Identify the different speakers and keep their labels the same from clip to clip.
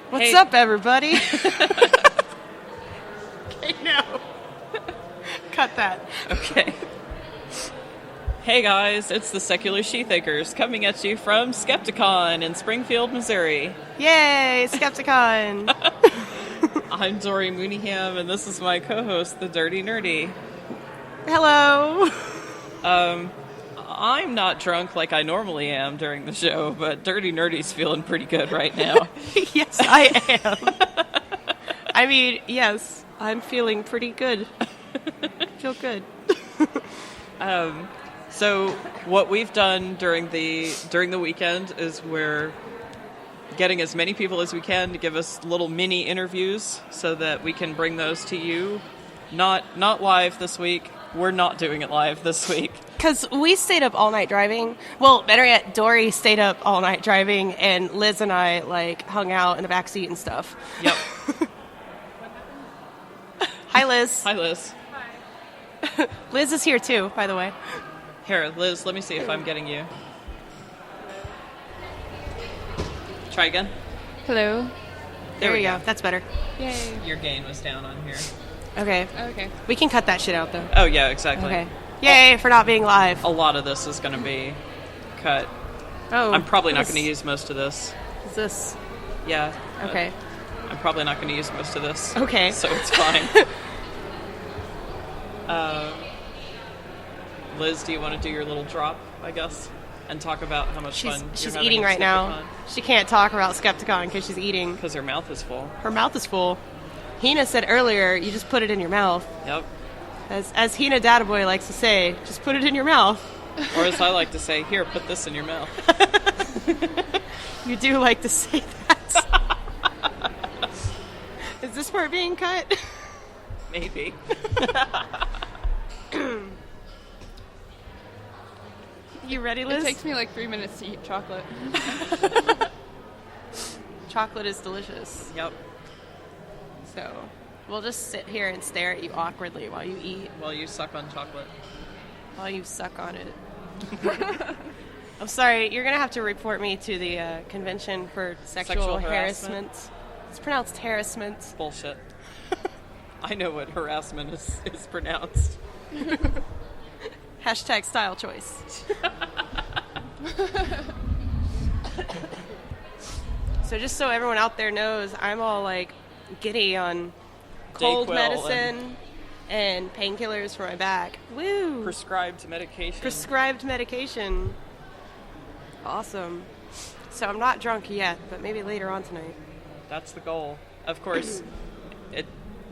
Speaker 1: What's up, everybody? Okay, no. Cut that.
Speaker 2: Okay. Hey guys, it's the Secular Shethinkers coming at you from Skepticon in Springfield, Missouri.
Speaker 1: Yay, Skepticon.
Speaker 2: I'm dori-mooneyham, and this is my co-host, the Dirty Nerdy.
Speaker 1: Hello.
Speaker 2: I'm not drunk like I normally am during the show, but Dirty Nerdy's feeling pretty good right now.
Speaker 1: Yes, I am. I mean, yes, I'm feeling pretty good. Feel good.
Speaker 2: So what we've done during the weekend is we're getting as many people as we can to give us little mini interviews so that we can bring those to you. Not live this week. We're not doing it live this week.
Speaker 1: Because we stayed up all night driving. Well, better yet, Dory stayed up all night driving, and Liz and I, hung out in the back seat and stuff.
Speaker 2: Yep.
Speaker 1: Hi, Liz.
Speaker 2: Hi, Liz.
Speaker 1: Hi. Liz is here, too, by the way.
Speaker 2: Here, Liz, let me see if I'm getting you. Try again.
Speaker 1: Hello. There we go. That's better.
Speaker 3: Yay.
Speaker 2: Your gain was down on here.
Speaker 1: Okay.
Speaker 3: Okay.
Speaker 1: We can cut that shit out, though.
Speaker 2: Oh, yeah, exactly.
Speaker 1: Okay. Yay for not being live.
Speaker 2: A lot of this is going to be cut.
Speaker 1: Oh.
Speaker 2: I'm probably not going to use most of this.
Speaker 1: Is this?
Speaker 2: Yeah.
Speaker 1: Okay.
Speaker 2: I'm probably not going to use most of this.
Speaker 1: Okay.
Speaker 2: So it's fine. Liz, do you want to do your little drop, I guess, and talk about how much fun
Speaker 1: she's eating right now. She can't talk about Skepticon because she's eating.
Speaker 2: Because her mouth is full.
Speaker 1: Her mouth is full. Hina said earlier, you just put it in your mouth.
Speaker 2: Yep.
Speaker 1: As Hina Databoy likes to say, just put it in your mouth.
Speaker 2: Or as I like to say, here, put this in your mouth.
Speaker 1: You do like to say that. Is this part being cut?
Speaker 2: Maybe.
Speaker 1: You ready, Liz?
Speaker 3: It takes me 3 minutes to eat chocolate.
Speaker 1: Chocolate is delicious.
Speaker 2: Yep.
Speaker 1: So, we'll just sit here and stare at you awkwardly while you eat.
Speaker 2: While you suck on chocolate.
Speaker 1: While you suck on it. I'm sorry, you're going to have to report me to the Convention for Sexual Harassment. It's pronounced harassment.
Speaker 2: Bullshit. I know what harassment is pronounced.
Speaker 1: Hashtag style choice. So just so everyone out there knows, I'm all giddy on cold
Speaker 2: Dayquil
Speaker 1: medicine and painkillers for my back. Woo!
Speaker 2: Prescribed medication.
Speaker 1: Awesome. So I'm not drunk yet, but maybe later on tonight.
Speaker 2: That's the goal. Of course,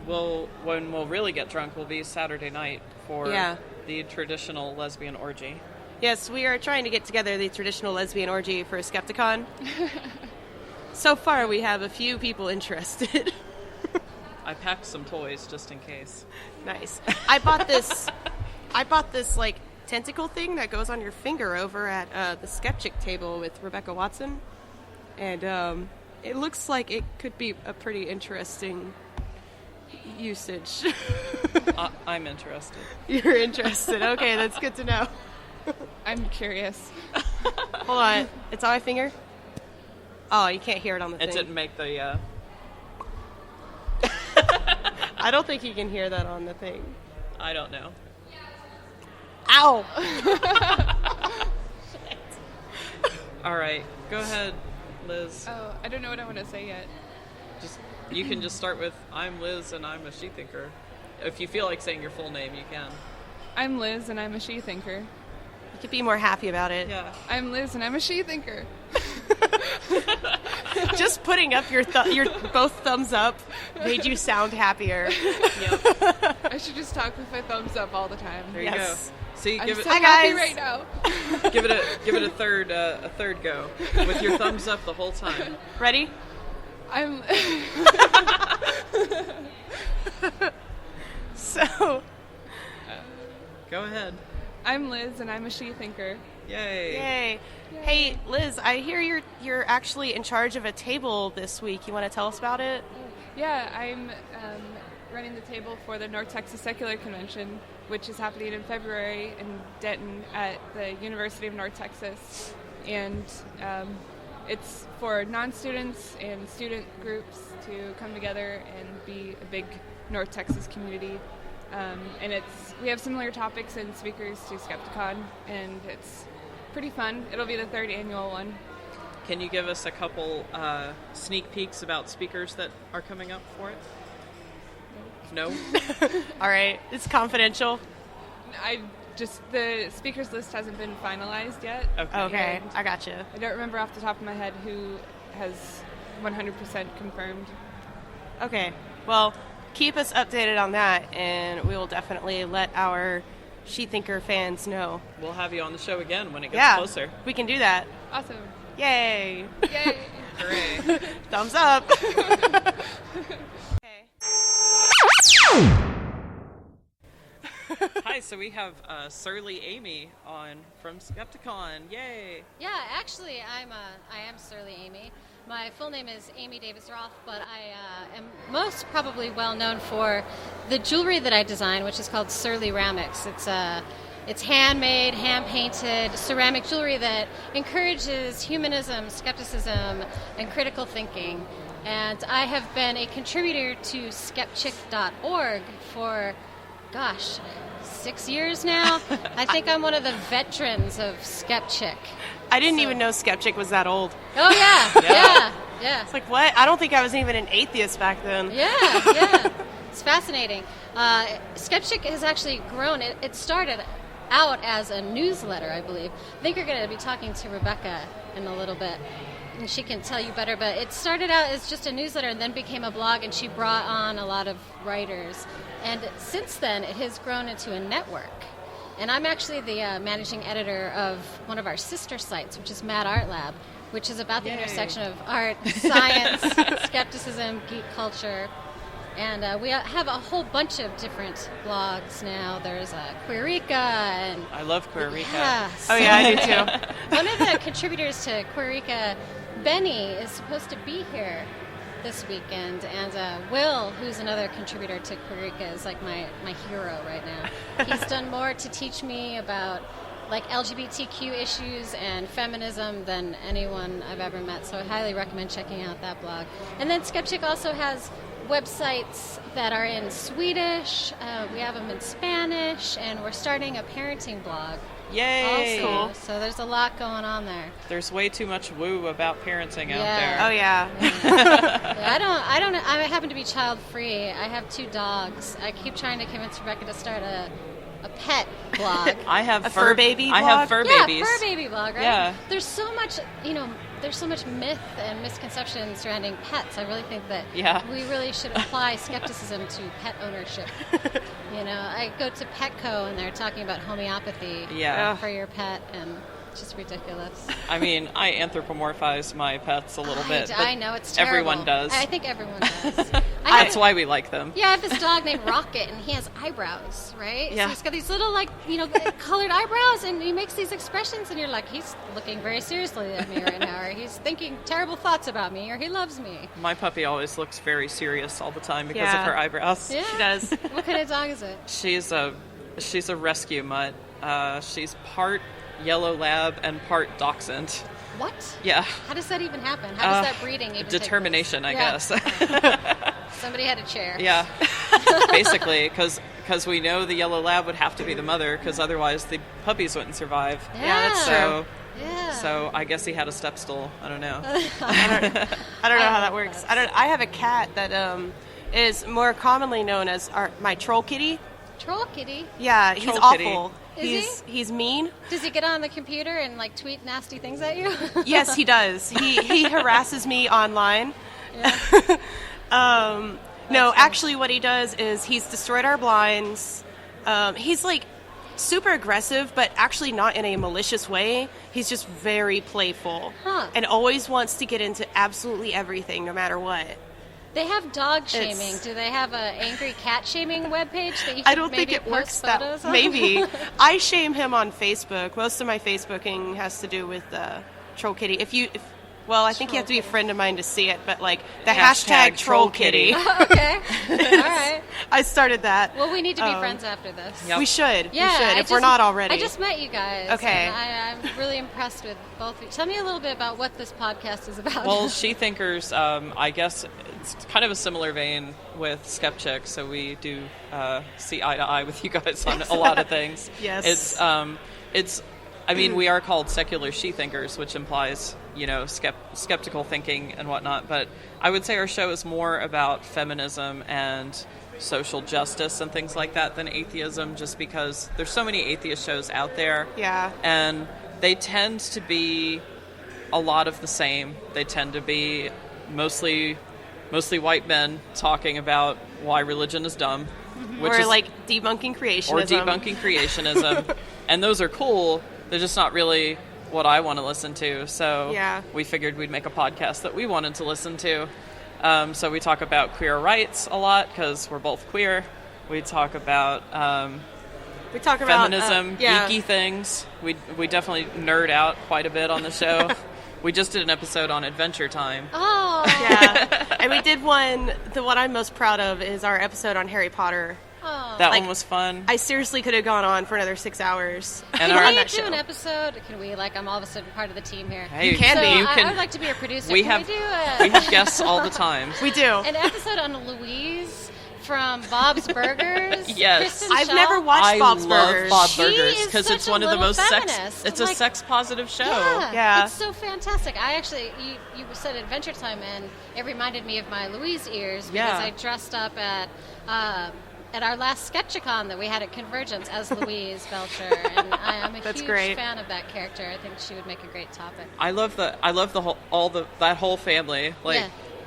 Speaker 2: when we'll really get drunk will be Saturday night for the traditional lesbian orgy.
Speaker 1: Yes, we are trying to get together the traditional lesbian orgy for Skepticon. So far, we have a few people interested.
Speaker 2: I packed some toys just in case.
Speaker 1: Nice. I bought this tentacle thing that goes on your finger over at the Skeptic table with Rebecca Watson. And it looks like it could be a pretty interesting usage.
Speaker 2: I'm interested.
Speaker 1: You're interested. Okay, that's good to know.
Speaker 3: I'm curious.
Speaker 1: Hold on. It's on my finger? Oh, you can't hear it on the thing.
Speaker 2: It didn't make the...
Speaker 1: I don't think you can hear that on the thing.
Speaker 2: I don't know.
Speaker 1: Ow!
Speaker 2: All right. Go ahead, Liz.
Speaker 3: Oh, I don't know what I want to say yet.
Speaker 2: You can just start with, I'm Liz and I'm a she-thinker. If you feel like saying your full name, you can.
Speaker 3: I'm Liz and I'm a she-thinker.
Speaker 1: You could be more happy about it.
Speaker 2: Yeah.
Speaker 3: I'm Liz and I'm a she-thinker.
Speaker 1: Just putting up your both thumbs up made you sound happier.
Speaker 2: Yep.
Speaker 3: I should just talk with my thumbs up all the time.
Speaker 2: There you go. See,
Speaker 3: I'm
Speaker 2: give it.
Speaker 3: so
Speaker 1: Hi,
Speaker 3: happy
Speaker 1: guys.
Speaker 3: right now.
Speaker 2: Give it a third go with your thumbs up the whole time.
Speaker 1: Ready?
Speaker 3: I'm.
Speaker 1: So.
Speaker 2: Go ahead.
Speaker 3: I'm Liz and I'm a she-thinker.
Speaker 2: Yay.
Speaker 1: Yay. Hey, Liz, I hear you're actually in charge of a table this week. You want to tell us about it?
Speaker 3: Yeah, I'm running the table for the North Texas Secular Convention, which is happening in February in Denton at the University of North Texas. And it's for non-students and student groups to come together and be a big North Texas community. And we have similar topics and speakers to Skepticon, and it's pretty fun. It'll be the 3rd annual one.
Speaker 2: Can you give us a couple sneak peeks about speakers that are coming up for it? No?
Speaker 1: All right. It's confidential.
Speaker 3: The speakers list hasn't been finalized yet.
Speaker 1: Okay. I gotcha.
Speaker 3: I don't remember off the top of my head who has 100% confirmed.
Speaker 1: Okay. Well, keep us updated on that, and we will definitely let our Shethinker fans know.
Speaker 2: We'll have you on the show again when it gets closer.
Speaker 1: We can do that.
Speaker 3: Awesome.
Speaker 1: Yay.
Speaker 3: Yay.
Speaker 2: Hooray.
Speaker 1: Thumbs up. Okay.
Speaker 2: Hi, so we have Surly Amy on from Skepticon. Yay!
Speaker 4: Yeah, actually, I am Surly Amy. My full name is Amy Davis Roth, but I am most probably well known for the jewelry that I design, which is called Surly Ramics. It's handmade, hand-painted ceramic jewelry that encourages humanism, skepticism, and critical thinking. And I have been a contributor to skepchick.org for, 6 years now. I think I'm one of the veterans of Skepchick.
Speaker 1: I didn't even know Skepchick was that old.
Speaker 4: Oh, yeah.
Speaker 1: It's like, what? I don't think I was even an atheist back then.
Speaker 4: Yeah. It's fascinating. Skepchick has actually grown. It started out as a newsletter, I believe. I think you're going to be talking to Rebecca in a little bit, and she can tell you better. But it started out as just a newsletter and then became a blog, and she brought on a lot of writers. And since then, it has grown into a network. And I'm actually the managing editor of one of our sister sites, which is Mad Art Lab, which is about the intersection of art, science, skepticism, geek culture. And we have a whole bunch of different blogs now. There's Queereka and...
Speaker 2: I love Queereka.
Speaker 4: Yeah,
Speaker 1: Oh, yeah, I do too.
Speaker 4: one of the contributors to Queereka, Benny, is supposed to be here this weekend, and Will, who's another contributor to Queereka, is like my hero right now. He's done more to teach me about like LGBTQ issues and feminism than anyone I've ever met, so I highly recommend checking out that blog. And then Skepchick also has websites that are in Swedish, we have them in Spanish, and we're starting a parenting blog.
Speaker 2: Yay!
Speaker 4: Also, so there's a lot going on there.
Speaker 2: There's way too much woo about parenting out there.
Speaker 1: Oh, yeah.
Speaker 4: I happen to be child free. I have 2 dogs. I keep trying to convince Rebecca to start a pet blog.
Speaker 2: I have
Speaker 1: fur baby blog?
Speaker 2: I have fur babies.
Speaker 4: Yeah, fur baby blog, right?
Speaker 2: Yeah.
Speaker 4: There's so much, there's so much myth and misconception surrounding pets. I really think that we really should apply skepticism to pet ownership. I go to Petco and they're talking about homeopathy for your pet, and it's just ridiculous.
Speaker 2: I mean, I anthropomorphize my pets a little bit.
Speaker 4: I know, it's terrible.
Speaker 2: Everyone does.
Speaker 4: I think everyone does.
Speaker 2: That's why we like them.
Speaker 4: Yeah, I have this dog named Rocket, and he has eyebrows, right?
Speaker 1: Yeah.
Speaker 4: So he's got these little, colored eyebrows, and he makes these expressions, and you're like, he's looking very seriously at me right now, or he's thinking terrible thoughts about me, or he loves me.
Speaker 2: My puppy always looks very serious all the time because of her eyebrows.
Speaker 4: Yeah?
Speaker 1: She does.
Speaker 4: What kind of dog is it?
Speaker 2: She's a rescue mutt. She's part yellow lab and part dachshund.
Speaker 4: What?
Speaker 2: Yeah.
Speaker 4: How does that even happen? How does that breeding even
Speaker 2: determination,
Speaker 4: take
Speaker 2: place?
Speaker 4: I guess. Somebody had a chair.
Speaker 2: Yeah. Basically, because we know the yellow lab would have to be the mother, because otherwise the puppies wouldn't survive.
Speaker 1: Yeah, that's
Speaker 2: so,
Speaker 1: true.
Speaker 4: Yeah.
Speaker 2: So I guess he had a step stool. I don't know.
Speaker 1: I don't know how that works. I have a cat that is more commonly known as my troll kitty.
Speaker 4: Troll kitty?
Speaker 1: Yeah, he's
Speaker 2: Troll
Speaker 1: awful.
Speaker 4: kitty.
Speaker 1: He's mean.
Speaker 4: Does he get on the computer and tweet nasty things at you?
Speaker 1: Yes, he does. He harasses me online.
Speaker 4: Yeah.
Speaker 1: No, actually what he does is he's destroyed our blinds. He's super aggressive, but actually not in a malicious way. He's just very playful and always wants to get into absolutely everything, no matter what.
Speaker 4: They have dog shaming. Do they have an angry cat shaming webpage that you can
Speaker 1: think it works
Speaker 4: that
Speaker 1: on? Maybe. I shame him on Facebook. Most of my Facebooking has to do with Troll Kitty. If Well, I think you have to be a friend of mine to see it, but like the hashtag troll kitty.
Speaker 4: Okay. All right.
Speaker 1: I started that.
Speaker 4: Well, we need to be friends after this.
Speaker 2: Yep.
Speaker 1: We should.
Speaker 4: Yeah,
Speaker 1: we should, if we're not already.
Speaker 4: I just met you guys.
Speaker 1: Okay.
Speaker 4: And I'm really impressed with both of you. Tell me a little bit about what this podcast is about.
Speaker 2: Well, Shethinkers, I guess it's kind of a similar vein with Skeptic, so we do see eye to eye with you guys on a lot of things.
Speaker 1: Yes.
Speaker 2: I mean, we are called secular Shethinkers, which implies, skeptical thinking and whatnot, but I would say our show is more about feminism and social justice and things like that than atheism, just because there's so many atheist shows out there.
Speaker 1: Yeah.
Speaker 2: And they tend to be a lot of the same. They tend to be mostly white men talking about why religion is dumb.
Speaker 1: Like debunking creationism. And those are cool. They're just not really what I want to listen to. So we figured we'd make a podcast that we wanted to listen to. So we talk about queer rights a lot because we're both queer. We talk about feminism, geeky things. We definitely nerd out quite a bit on the show. We just did an episode on Adventure Time.
Speaker 4: Oh.
Speaker 1: Yeah. And we did one, the one I'm most proud of is our episode on Harry Potter.
Speaker 4: Oh.
Speaker 2: That one was fun.
Speaker 1: I seriously could have gone on for another 6 hours.
Speaker 2: And
Speaker 4: can we do an episode? Can we, I'm all of a sudden part of the team here.
Speaker 2: Hey,
Speaker 1: you can be.
Speaker 4: I would like to be a producer.
Speaker 2: We have guests all the time.
Speaker 1: We do.
Speaker 4: An episode on Louise from Bob's Burgers.
Speaker 2: Yes.
Speaker 1: I've never watched Bob's Burgers.
Speaker 2: I love Bob
Speaker 4: She
Speaker 2: Burgers
Speaker 4: is
Speaker 2: because it's
Speaker 4: such
Speaker 2: one
Speaker 4: a
Speaker 2: of the most
Speaker 4: feminist.
Speaker 2: It's a sex-positive show.
Speaker 1: Yeah.
Speaker 4: It's so fantastic. I actually, you said Adventure Time, and it reminded me of my Louise ears because I dressed up at our last Skepticon that we had at Convergence as Louise Belcher, and I'm a huge fan of that character. I think she would make a great topic.
Speaker 2: I love that whole family.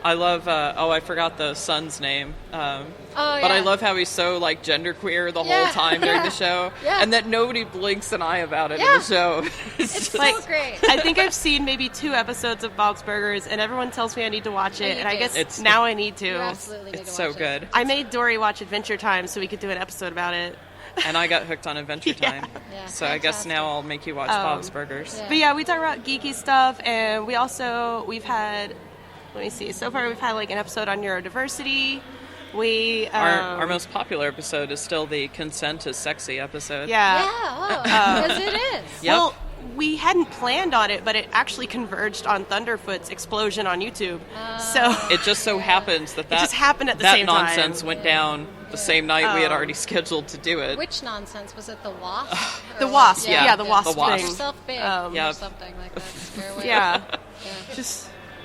Speaker 2: I love. I forgot the son's name. But I love how he's so genderqueer the whole time during the show, and that nobody blinks an eye about it in the show.
Speaker 4: It's so great.
Speaker 1: I think I've seen maybe 2 episodes of Bob's Burgers, and everyone tells me I need to watch it, and I guess now I need to.
Speaker 4: You absolutely need
Speaker 2: it's
Speaker 4: to
Speaker 2: so
Speaker 4: watch
Speaker 2: good.
Speaker 4: It.
Speaker 1: I made Dory watch Adventure Time so we could do an episode about it.
Speaker 2: And I got hooked on Adventure Time.
Speaker 4: Yeah,
Speaker 2: so I guess now I'll make you watch Bob's Burgers.
Speaker 1: Yeah. But we talk about geeky stuff, and we've had, let me see, so far we've had an episode on neurodiversity.
Speaker 2: Our most popular episode is still the consent is sexy episode.
Speaker 4: Because it is.
Speaker 2: Yep.
Speaker 1: Well, we hadn't planned on it, but it actually converged on Thunderfoot's explosion on YouTube. So
Speaker 2: it just so happens that
Speaker 1: just happened at the same time.
Speaker 2: That nonsense went down the same night we had already scheduled to do it.
Speaker 4: Which nonsense? Was it the wasp?
Speaker 1: The wasp, the wasp thing.
Speaker 4: Make yourself big or something like that. Scare away.
Speaker 1: Yeah.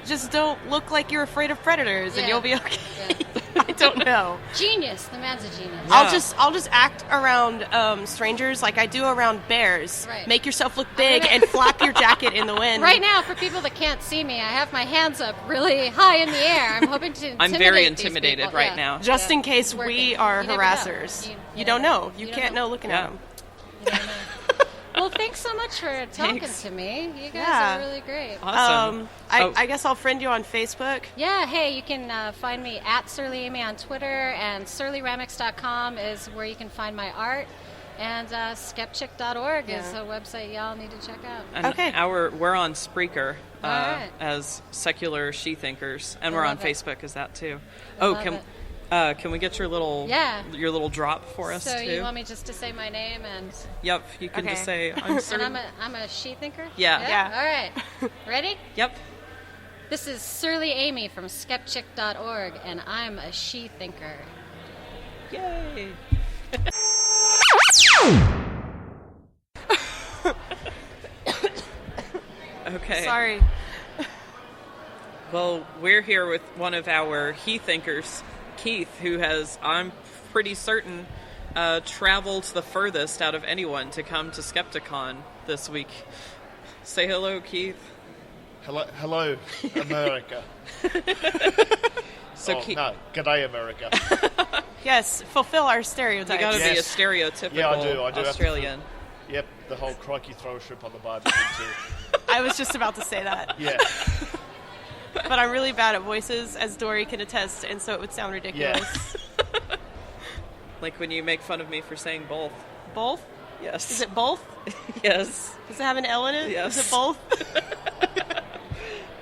Speaker 1: Just don't look like you're afraid of predators, and you'll be okay.
Speaker 4: Yeah.
Speaker 1: I don't know.
Speaker 4: Genius. The man's a genius.
Speaker 1: Yeah. I'll just act around strangers like I do around bears.
Speaker 4: Right.
Speaker 1: Make yourself look big and flap your jacket in the wind.
Speaker 4: Right now, for people that can't see me, I have my hands up really high in the air. I'm hoping to intimidate
Speaker 2: I'm very
Speaker 4: these
Speaker 2: intimidated
Speaker 4: people.
Speaker 2: right now.
Speaker 1: Just in case we are
Speaker 4: You never
Speaker 1: harassers.
Speaker 4: know.
Speaker 1: You don't know. You
Speaker 4: don't
Speaker 1: can't know looking at them.
Speaker 4: You don't know. Well, thanks so much for talking to me. You guys are really great.
Speaker 2: Awesome.
Speaker 1: I guess I'll friend you on Facebook.
Speaker 4: Yeah, hey, you can find me at Surly Amy on Twitter, and surlyramix.com is where you can find my art. And skeptic.org is a website y'all need to check out.
Speaker 2: And we're on Spreaker
Speaker 4: right.
Speaker 2: as Secular Shethinkers, and we're on Facebook as that too. Can we get your little drop for us
Speaker 4: so
Speaker 2: too?
Speaker 4: So you want me just to say my name and?
Speaker 2: Yep, you can just say I'm Surly.
Speaker 4: And I'm a she-thinker?
Speaker 2: Yeah.
Speaker 4: All right. Ready?
Speaker 2: Yep.
Speaker 4: This is Surly Amy from skeptic.org, and I'm a she-thinker.
Speaker 2: Yay! Okay.
Speaker 1: Sorry.
Speaker 2: Well, we're here with one of our he-thinkers, Keith, who has, I'm pretty certain, traveled the furthest out of anyone to come to Skepticon this week. Say hello, Keith.
Speaker 5: Hello, America. G'day, America.
Speaker 1: Yes, fulfill our stereotypes.
Speaker 2: You gotta be a stereotypical
Speaker 5: I do
Speaker 2: Australian.
Speaker 5: Yep, the whole crikey throw shrimp on the barbie thing too.
Speaker 1: I was just about to say that.
Speaker 5: Yeah.
Speaker 1: But I'm really bad at voices, as Dory can attest, and so it would sound ridiculous.
Speaker 5: Yeah.
Speaker 2: Like when you make fun of me for saying both.
Speaker 1: Both?
Speaker 2: Yes.
Speaker 1: Is it both?
Speaker 2: Yes.
Speaker 1: Does it have an L in it?
Speaker 2: Yes.
Speaker 1: Is it both?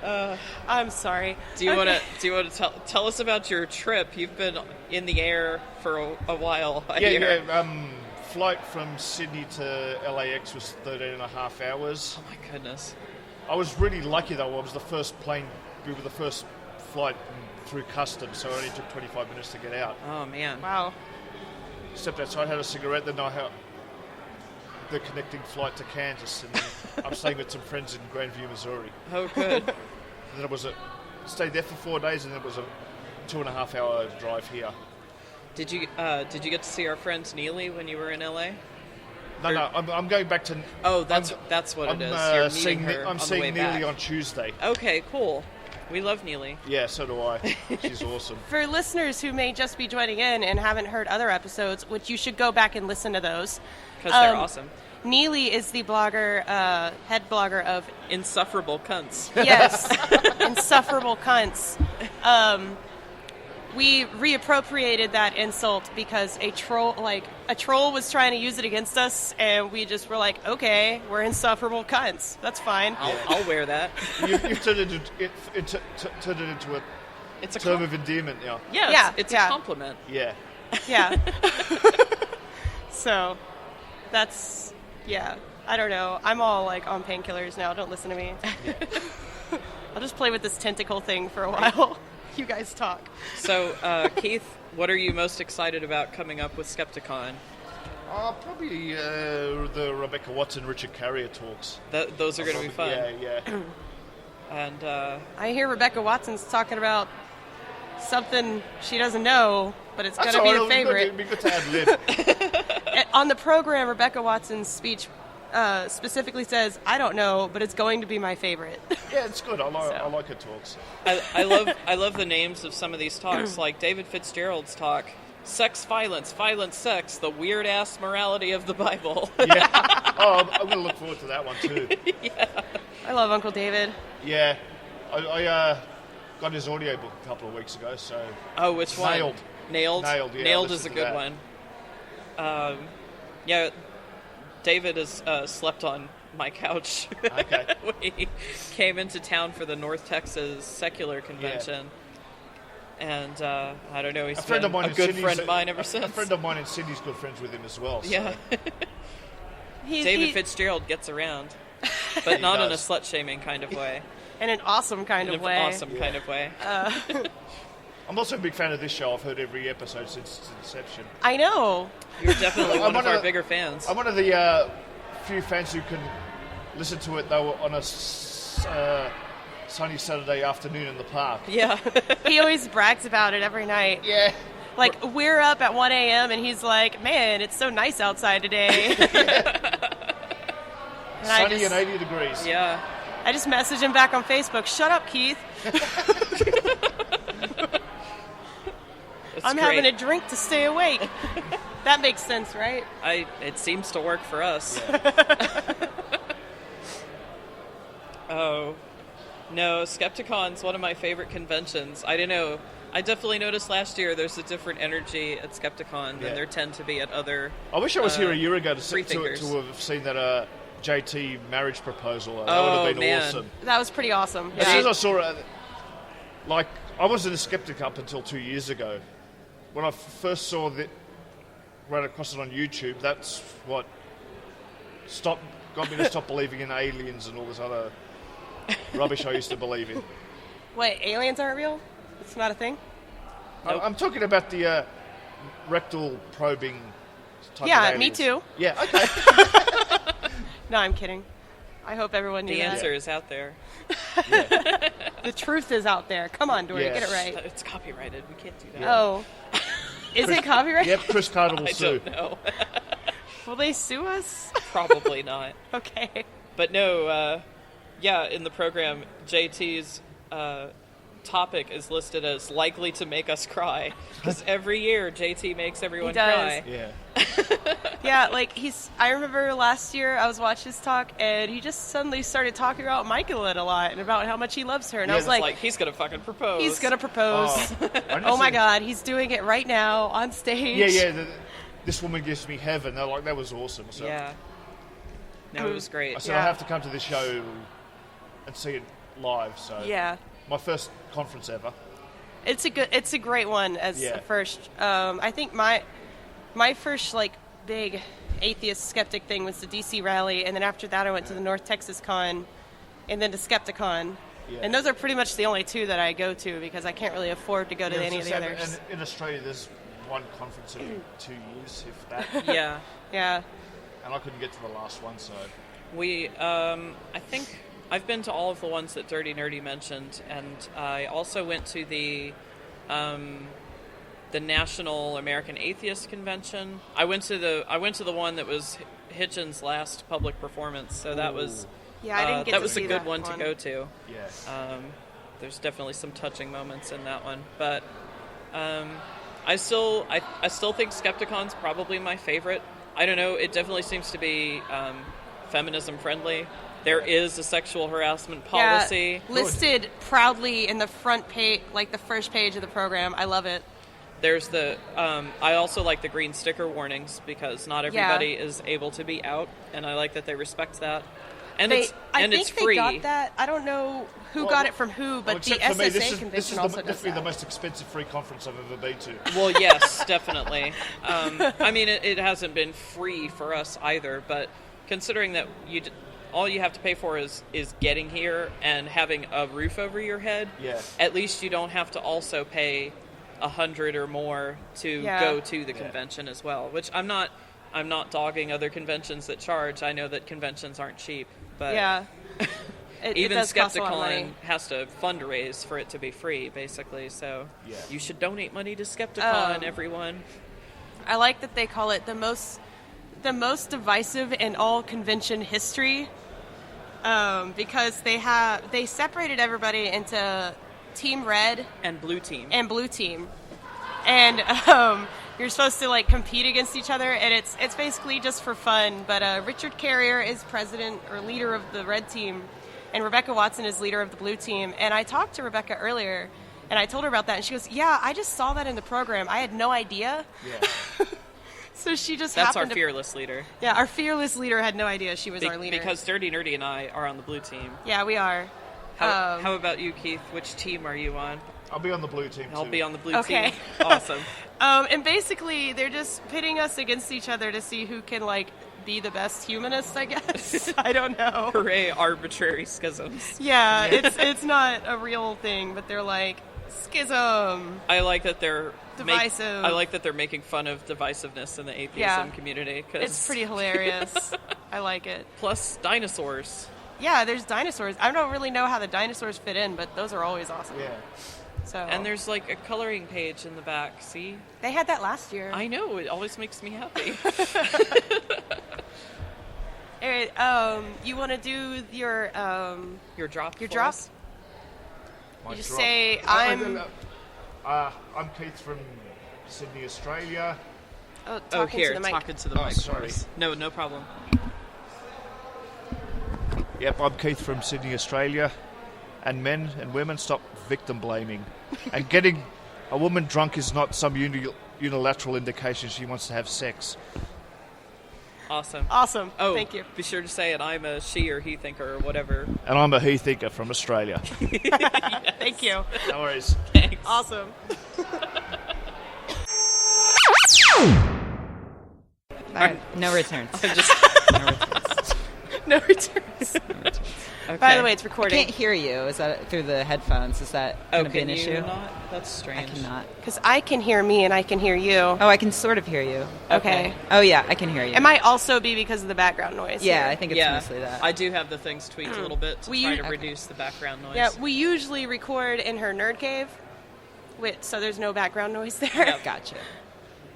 Speaker 1: I'm sorry.
Speaker 2: Do you want to tell us about your trip? You've been in the air for a while.
Speaker 5: Flight from Sydney to LAX was 13 and a half hours.
Speaker 2: Oh my goodness.
Speaker 5: I was really lucky though. I was we were the first flight through customs, so it only took 25 minutes to get out.
Speaker 2: Oh man.
Speaker 1: Wow.
Speaker 5: Stepped outside, had a cigarette, then I had the connecting flight to Kansas, and I'm staying with some friends in Grandview, Missouri.
Speaker 2: Oh, good.
Speaker 5: And then stayed there for 4 days, and then it was a 2.5 hour drive here.
Speaker 2: Did you get to see our friend Neely when you were in LA?
Speaker 5: No, I'm going back to.
Speaker 2: Oh, that's what it is. You're meeting her
Speaker 5: I'm
Speaker 2: on the
Speaker 5: seeing
Speaker 2: way
Speaker 5: Neely
Speaker 2: back.
Speaker 5: on Tuesday.
Speaker 2: Okay, cool. We love Neely.
Speaker 5: Yeah, so do I. She's awesome.
Speaker 1: For listeners who may just be joining in and haven't heard other episodes, which you should go back and listen to those.
Speaker 2: Because they're awesome.
Speaker 1: Neely is the blogger, head blogger of...
Speaker 2: Insufferable Cunts.
Speaker 1: Yes, Insufferable Cunts. We reappropriated that insult because a troll was trying to use it against us, and we just were like, okay, we're insufferable cunts. That's fine.
Speaker 2: I'll wear that.
Speaker 5: You've turned it into a term of endearment now.
Speaker 2: Yeah, it's a compliment.
Speaker 5: Yeah.
Speaker 1: Yeah. So, that's, I don't know. I'm all on painkillers now. Don't listen to me. I'll just play with this tentacle thing for a while. You guys talk.
Speaker 2: So, Keith, what are you most excited about coming up with Skepticon?
Speaker 5: Probably the Rebecca Watson, Richard Carrier talks.
Speaker 2: Those are going to be fun.
Speaker 5: Yeah.
Speaker 2: And
Speaker 1: I hear Rebecca Watson's talking about something she doesn't know, but it's going to be the favorite.
Speaker 5: It'd be good to ad-lib.
Speaker 1: On the program, Rebecca Watson's speech specifically says, I don't know, but it's going to be my favorite.
Speaker 5: Yeah, it's good. I like her talks.
Speaker 2: I love the names of some of these talks, like David Fitzgerald's talk, Sex, Violence, Sex, the Weird-Ass Morality of the Bible.
Speaker 5: Yeah. I'm going to look forward to that one, too.
Speaker 2: Yeah.
Speaker 1: I love Uncle David.
Speaker 5: Yeah. I got his audiobook a couple of weeks ago, so...
Speaker 2: Oh, which one?
Speaker 5: Nailed, yeah.
Speaker 2: Nailed is a good one. Yeah, David has slept on my couch
Speaker 5: Okay.
Speaker 2: when he came into town for the North Texas Secular Convention. Yeah. And I don't know, he's been a good friend of mine ever since.
Speaker 5: A friend of mine in Sydney's good friends with him as well. So.
Speaker 2: Yeah. David Fitzgerald gets around, but not in a slut-shaming kind of way.
Speaker 1: In an awesome kind of way.
Speaker 2: Kind of way.
Speaker 5: I'm also a big fan of this show. I've heard every episode since its inception.
Speaker 1: I know.
Speaker 2: You're definitely one of our bigger fans.
Speaker 5: I'm one of the few fans who can listen to it, though, on a sunny Saturday afternoon in the park.
Speaker 2: Yeah.
Speaker 1: He always brags about it every night.
Speaker 5: Yeah.
Speaker 1: We're up at 1 a.m. and he's like, man, it's so nice outside today.
Speaker 5: Sunny and 80 degrees.
Speaker 2: Yeah.
Speaker 1: I just messaged him back on Facebook, shut up, Keith. I'm having a drink to stay awake. That makes sense, right?
Speaker 2: It seems to work for us.
Speaker 5: Yeah.
Speaker 2: Oh, no, Skepticon's one of my favorite conventions. I don't know. I definitely noticed last year there's a different energy at Skepticon than there tend to be at other.
Speaker 5: I wish I was here a year ago to
Speaker 2: Freethinkers.
Speaker 5: have seen that JT marriage proposal. That would have been awesome.
Speaker 1: That was pretty awesome.
Speaker 5: As soon as I saw it, I wasn't a skeptic up until 2 years ago. When I first saw ran across it on YouTube, that's what got me to stop believing in aliens and all this other rubbish I used to believe in.
Speaker 1: Wait, aliens aren't real? It's not a thing?
Speaker 2: Nope.
Speaker 5: I'm talking about the rectal probing type of
Speaker 1: Yeah,
Speaker 5: aliens.
Speaker 1: me too.
Speaker 5: Yeah, okay.
Speaker 1: No, I'm kidding. I hope everyone knew
Speaker 2: The
Speaker 1: that.
Speaker 2: answer is out there.
Speaker 1: The truth is out there. Come on, Dory, get it right.
Speaker 2: It's copyrighted. We can't do that.
Speaker 5: Yeah.
Speaker 1: Oh. Is it copyrighted?
Speaker 5: Yep, Chris Carter will
Speaker 2: I
Speaker 5: sue.
Speaker 2: don't know.
Speaker 1: Will they sue us?
Speaker 2: Probably not.
Speaker 1: Okay.
Speaker 2: But no, in the program, JT's topic is listed as likely to make us cry. Because every year, JT makes everyone cry.
Speaker 5: Yeah.
Speaker 1: Yeah, I remember last year I was watching his talk, and he just suddenly started talking about Michaelin a lot and about how much he loves her. And I was like,
Speaker 2: he's going to fucking propose.
Speaker 1: he's going to propose.
Speaker 5: Oh
Speaker 1: my God, he's doing it right now on stage.
Speaker 5: Yeah. This woman gives me heaven. They're like, that was awesome. So
Speaker 2: Yeah. No, it was great.
Speaker 5: I said, I have to come to this show and see it live. So
Speaker 1: Yeah.
Speaker 5: my first conference ever.
Speaker 1: It's a great one as a first. I think my first like big atheist skeptic thing was the DC rally, and then after that I went to the North Texas Con, and then to Skepticon. Yeah. And those are pretty much the only two that I go to because I can't really afford to go to any of the others.
Speaker 5: And in Australia, there's one conference every 2 years, if that.
Speaker 2: Yeah.
Speaker 1: Yeah.
Speaker 5: And I couldn't get to the last one, so.
Speaker 2: I think I've been to all of the ones that Dirty Nerdy mentioned, and I also went to the National American Atheist Convention. I went to the one that was Hitchens' last public performance, so that was
Speaker 1: I didn't get
Speaker 2: that
Speaker 1: to
Speaker 2: was
Speaker 1: see
Speaker 2: a good
Speaker 1: that
Speaker 2: one to go to.
Speaker 5: Yeah.
Speaker 2: There's definitely some touching moments in that one, but I still think Skepticon's probably my favorite. I don't know. It definitely seems to be feminism friendly. There is a sexual harassment policy
Speaker 1: listed proudly in the front page, like the first page of the program. I love it.
Speaker 2: There's the. I also like the green sticker warnings because not everybody is able to be out, and I like that they respect that. And
Speaker 1: I think
Speaker 2: it's free.
Speaker 1: They got that. I don't know who got it from who, but the SSA convention also does that.
Speaker 5: This is definitely the most expensive free conference I've ever been to.
Speaker 2: Well, yes, definitely. I mean, it hasn't been free for us either, but considering that all you have to pay for is getting here and having a roof over your head, at least you don't have to also pay $100 or more to go to the convention as well, which I'm not dogging other conventions that charge. I know that conventions aren't cheap, but even Skepticon has to fundraise for it to be free, basically. So you should donate money to Skepticon, everyone.
Speaker 1: I like that they call it the most divisive in all convention history, because they separated everybody into Team Red
Speaker 2: and Blue Team.
Speaker 1: And you're supposed to like compete against each other, and it's basically just for fun. But Richard Carrier is president or leader of the Red Team, and Rebecca Watson is leader of the Blue Team. And I talked to Rebecca earlier, and I told her about that, and she goes, "Yeah, I just saw that in the program. I had no idea." Yeah. So she just
Speaker 2: That's our fearless leader.
Speaker 1: Yeah, our fearless leader had no idea she was our leader.
Speaker 2: Because Dirty Nerdy and I are on the Blue Team.
Speaker 1: Yeah, we are.
Speaker 2: How about you, Keith? Which team are you on?
Speaker 5: I'll be on the Blue Team, too.
Speaker 2: I'll be on the Blue Team. Awesome.
Speaker 1: And basically, they're just pitting us against each other to see who can, like, be the best humanist, I guess. I don't know.
Speaker 2: Hooray, arbitrary schisms.
Speaker 1: Yeah, it's not a real thing, but they're like, schism.
Speaker 2: I like that they're
Speaker 1: divisive.
Speaker 2: I like that they're making fun of divisiveness in the atheism community. Cause
Speaker 1: it's pretty hilarious. I like it.
Speaker 2: Plus dinosaurs.
Speaker 1: Yeah, there's dinosaurs. I don't really know how the dinosaurs fit in, but those are always awesome.
Speaker 5: Yeah.
Speaker 1: So.
Speaker 2: And there's like a coloring page in the back, see?
Speaker 1: They had that last year.
Speaker 2: I know, it always makes me happy.
Speaker 1: All right, you want to do your
Speaker 2: drop?
Speaker 1: Your drop?
Speaker 5: My
Speaker 1: you just
Speaker 5: drop.
Speaker 1: say,
Speaker 5: I'm Keith from Sydney, Australia.
Speaker 1: Talking to the mic.
Speaker 2: Talking to the mic.
Speaker 5: Sorry.
Speaker 2: No problem.
Speaker 5: Yep, I'm Keith from Sydney, Australia. And men and women, stop victim blaming. And getting a woman drunk is not some unilateral indication she wants to have sex.
Speaker 2: Awesome.
Speaker 1: Oh, thank you.
Speaker 2: Be sure to say it. I'm a she or he thinker or whatever.
Speaker 5: And I'm a he thinker from Australia.
Speaker 1: Yes. Thank you.
Speaker 5: No worries.
Speaker 2: Thanks.
Speaker 1: Awesome.
Speaker 6: No returns.
Speaker 1: No returns.
Speaker 2: Okay.
Speaker 1: By the way, it's
Speaker 6: I
Speaker 1: recording.
Speaker 6: can't hear you. Is that through the headphones? Is that going to be an issue?
Speaker 2: Not? That's strange.
Speaker 6: I cannot.
Speaker 1: Because I can hear me and I can hear you.
Speaker 6: Oh, I can sort of hear you.
Speaker 1: Okay.
Speaker 6: Oh, yeah, I can hear you.
Speaker 1: It might also be because of the background noise.
Speaker 6: Yeah,
Speaker 1: here.
Speaker 6: I think it's mostly that.
Speaker 2: I do have the things tweaked a little bit to try to reduce the background noise.
Speaker 1: Yeah, we usually record in her nerd cave, so there's no background noise there.
Speaker 2: Yep.
Speaker 6: Gotcha.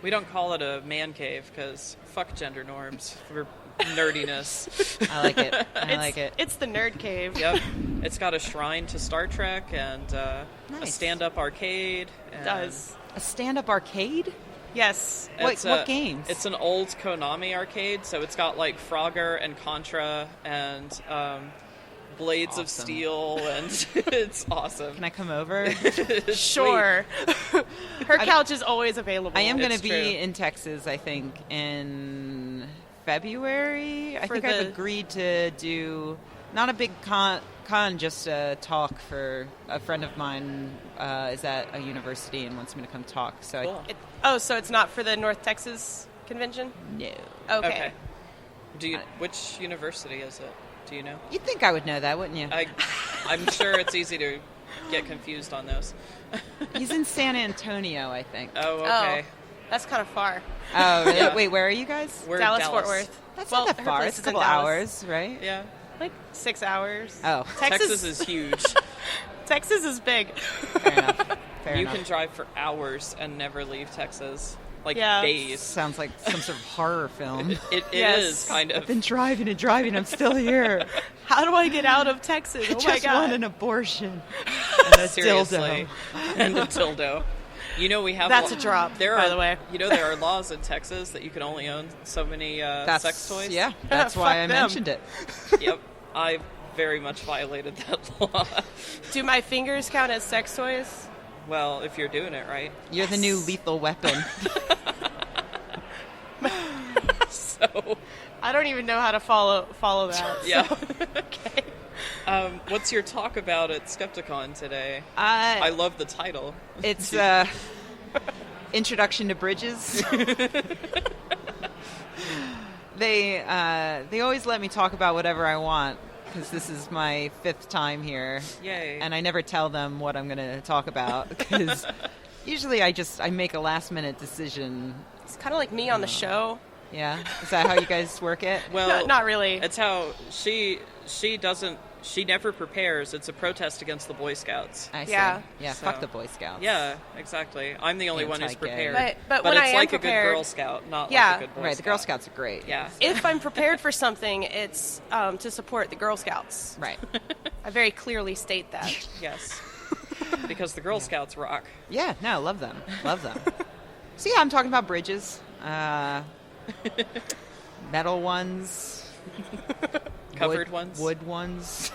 Speaker 2: We don't call it a man cave because fuck gender norms for nerdiness.
Speaker 6: I like it. I like it.
Speaker 1: It's the nerd cave.
Speaker 2: Yep. It's got a shrine to Star Trek and a
Speaker 6: Nice.
Speaker 2: stand-up arcade.
Speaker 1: It
Speaker 2: And
Speaker 1: does.
Speaker 6: A stand-up arcade?
Speaker 1: Yes.
Speaker 6: What games?
Speaker 2: It's an old Konami arcade, so it's got like Frogger and Contra and Blades of Steel, and it's awesome.
Speaker 6: Can I come over?
Speaker 1: Sure. Her couch is always available.
Speaker 6: I am going to
Speaker 2: It's
Speaker 6: be
Speaker 2: true.
Speaker 6: in Texas, I think, in February. I
Speaker 1: For
Speaker 6: think I've agreed to do not a big con, just a talk for a friend of mine is at a university and wants me to come talk. So
Speaker 2: Cool.
Speaker 1: So it's not for the North Texas convention?
Speaker 6: No.
Speaker 1: Okay.
Speaker 2: Which university is it? Do you know?
Speaker 6: You'd think I would know that, wouldn't you?
Speaker 2: I'm sure it's easy to get confused on those.
Speaker 6: He's in San Antonio, I think.
Speaker 2: Oh, okay.
Speaker 1: That's kind of far.
Speaker 6: Oh, really?
Speaker 2: Yeah.
Speaker 6: Wait, where are you guys?
Speaker 2: We're
Speaker 1: Dallas,
Speaker 2: in
Speaker 1: Fort Worth.
Speaker 6: That's
Speaker 1: Well,
Speaker 6: not that
Speaker 1: her
Speaker 6: far.
Speaker 1: place
Speaker 6: It's a
Speaker 1: is in
Speaker 6: couple
Speaker 1: Dallas.
Speaker 6: hours, right?
Speaker 2: Yeah.
Speaker 1: Like 6 hours.
Speaker 6: Oh.
Speaker 2: Texas is huge.
Speaker 1: Texas is big.
Speaker 6: Fair enough. Fair
Speaker 2: You
Speaker 6: enough.
Speaker 2: can drive for hours and never leave Texas. Like
Speaker 1: Yeah.
Speaker 2: days.
Speaker 6: Sounds like some sort of horror film.
Speaker 2: It
Speaker 1: Yes.
Speaker 2: is kind of.
Speaker 6: I've been driving and driving. I'm still here.
Speaker 1: How do I get out of Texas?
Speaker 6: I
Speaker 1: Oh my
Speaker 6: just
Speaker 1: God.
Speaker 6: want an abortion. And a
Speaker 2: Seriously.
Speaker 6: dildo.
Speaker 2: And a dildo. You know, we have.
Speaker 1: That's a drop, by the way.
Speaker 2: You know, there are laws in Texas that you can only own so many sex toys.
Speaker 6: Yeah, that's why I
Speaker 1: Fuck them.
Speaker 6: mentioned it.
Speaker 2: Yep. I very much violated that law.
Speaker 1: Do my fingers count as sex toys?
Speaker 2: Well, if you're doing it right.
Speaker 6: You're the new lethal weapon.
Speaker 2: So.
Speaker 1: I don't even know how to follow that.
Speaker 2: Yeah.
Speaker 1: Okay.
Speaker 2: What's your talk about at Skepticon today?
Speaker 6: I
Speaker 2: I love the title.
Speaker 6: It's Introduction to Bridges. They always let me talk about whatever I want because this is my 5th time here.
Speaker 2: Yay.
Speaker 6: And I never tell them what I'm going to talk about because usually I make a last-minute decision.
Speaker 1: It's kind of like me on the show.
Speaker 6: Yeah? Is that how you guys work it?
Speaker 2: Well,
Speaker 1: No, not really.
Speaker 2: It's how she never prepares. It's a protest against the Boy Scouts.
Speaker 6: I see.
Speaker 1: Yeah.
Speaker 6: Yeah,
Speaker 2: So-
Speaker 6: fuck the Boy Scouts.
Speaker 2: Yeah, exactly. I'm the only one who's
Speaker 6: Anti-gay.
Speaker 2: prepared.
Speaker 1: But when
Speaker 2: it's
Speaker 1: I am
Speaker 2: like
Speaker 1: prepared-
Speaker 2: a good Girl Scout, not
Speaker 1: Yeah.
Speaker 2: like a good Boy
Speaker 6: Right, the Girl
Speaker 2: Scout.
Speaker 6: Scouts are great.
Speaker 2: Yeah.
Speaker 1: If I'm prepared for something, it's to support the Girl Scouts.
Speaker 6: Right.
Speaker 1: I very clearly state that.
Speaker 2: Yes. Because the Girl Scouts rock.
Speaker 6: Yeah, no, love them. Love them. So yeah, I'm talking about bridges. Metal ones.
Speaker 2: Covered ones?
Speaker 6: Wood ones.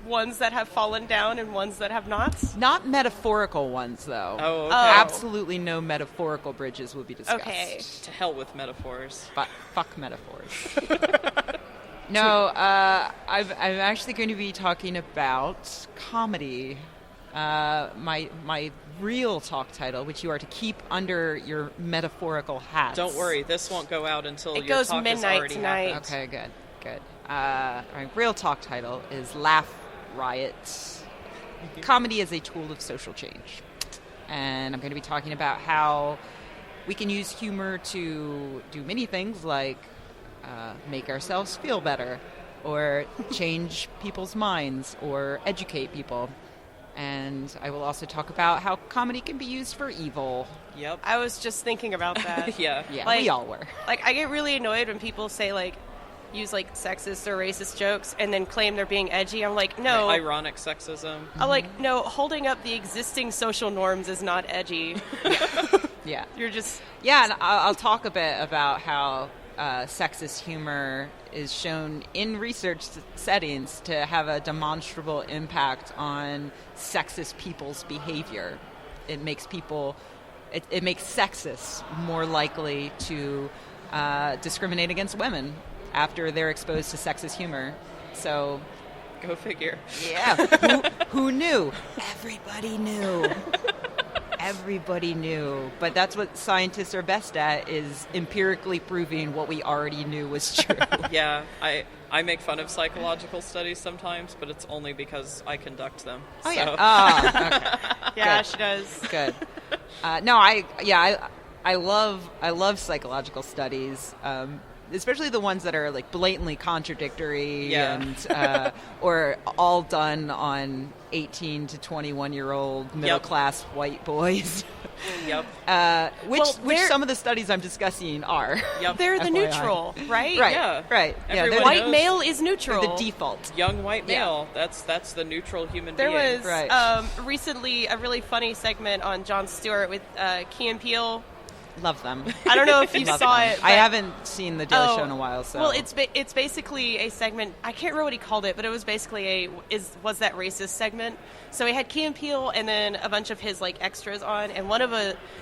Speaker 1: Ones that have fallen down and ones that have not.
Speaker 6: Not metaphorical ones, though.
Speaker 2: Oh, okay.
Speaker 6: Absolutely no metaphorical bridges would be discussed.
Speaker 1: Okay.
Speaker 2: To hell with metaphors.
Speaker 6: Fuck metaphors. No, I'm actually going to be talking about comedy. My real talk title, which you are to keep under your metaphorical hats.
Speaker 2: Don't worry, this won't go out until
Speaker 1: It
Speaker 2: your
Speaker 1: goes
Speaker 2: talk has
Speaker 1: midnight
Speaker 2: already
Speaker 1: tonight.
Speaker 2: happened.
Speaker 6: Okay, good. My real talk title is Laugh Riot. Comedy is a tool of social change. And I'm going to be talking about how we can use humor to do many things like make ourselves feel better or change people's minds or educate people. And I will also talk about how comedy can be used for evil.
Speaker 2: Yep.
Speaker 1: I was just thinking about that.
Speaker 2: Yeah.
Speaker 6: Yeah,
Speaker 1: Like-
Speaker 6: we all were.
Speaker 1: Like, I get really annoyed when people say, like, use, like, sexist or racist jokes and then claim they're being edgy. I'm like, no.
Speaker 2: Ironic sexism.
Speaker 1: I'm like, no, holding up the existing social norms is not edgy.
Speaker 6: Yeah.
Speaker 1: You're just...
Speaker 6: Yeah, and I'll talk a bit about how sexist humor is shown in research settings to have a demonstrable impact on sexist people's behavior. It makes people, it makes sexists more likely to discriminate against women after they're exposed to sexist humor. So,
Speaker 2: Go figure.
Speaker 6: yeah, who knew? Everybody knew. Everybody knew. But that's what scientists are best at, is empirically proving what we already knew was true.
Speaker 2: Yeah, I make fun of psychological studies sometimes, but it's only because I conduct them.
Speaker 6: Oh, yeah.
Speaker 2: So-
Speaker 6: Oh,
Speaker 1: Yeah,
Speaker 6: Good.
Speaker 1: she does.
Speaker 6: okay. Good. No, I love psychological studies, especially the ones that are like blatantly contradictory
Speaker 2: Yeah.
Speaker 6: and or all done on 18 to 21-year-old middle-class white boys.
Speaker 2: Yep.
Speaker 6: Which
Speaker 1: Well, they're-
Speaker 6: some of the studies I'm discussing are.
Speaker 2: Yep.
Speaker 1: They're the
Speaker 6: FYI.
Speaker 1: neutral, right?
Speaker 6: Right.
Speaker 2: Yeah.
Speaker 6: Right. Yeah.
Speaker 2: Everyone
Speaker 6: They're
Speaker 1: White
Speaker 2: knows.
Speaker 1: male is
Speaker 6: the
Speaker 1: neutral.
Speaker 6: default.
Speaker 2: Young white
Speaker 6: Yeah.
Speaker 2: male. That's the neutral human
Speaker 1: There
Speaker 2: being.
Speaker 1: was
Speaker 6: Right.
Speaker 1: recently a really funny segment on Jon Stewart with Key and Peele.
Speaker 6: Love them.
Speaker 1: I don't know if you
Speaker 6: Love
Speaker 1: saw
Speaker 6: them.
Speaker 1: it.
Speaker 6: I
Speaker 1: but-
Speaker 6: haven't seen the Daily
Speaker 1: Oh,
Speaker 6: Show in a while, so.
Speaker 1: Well, it's basically a segment. I can't remember what he called it, but it was basically was that racist segment. So he had Key and Peele and then a bunch of his like extras on, and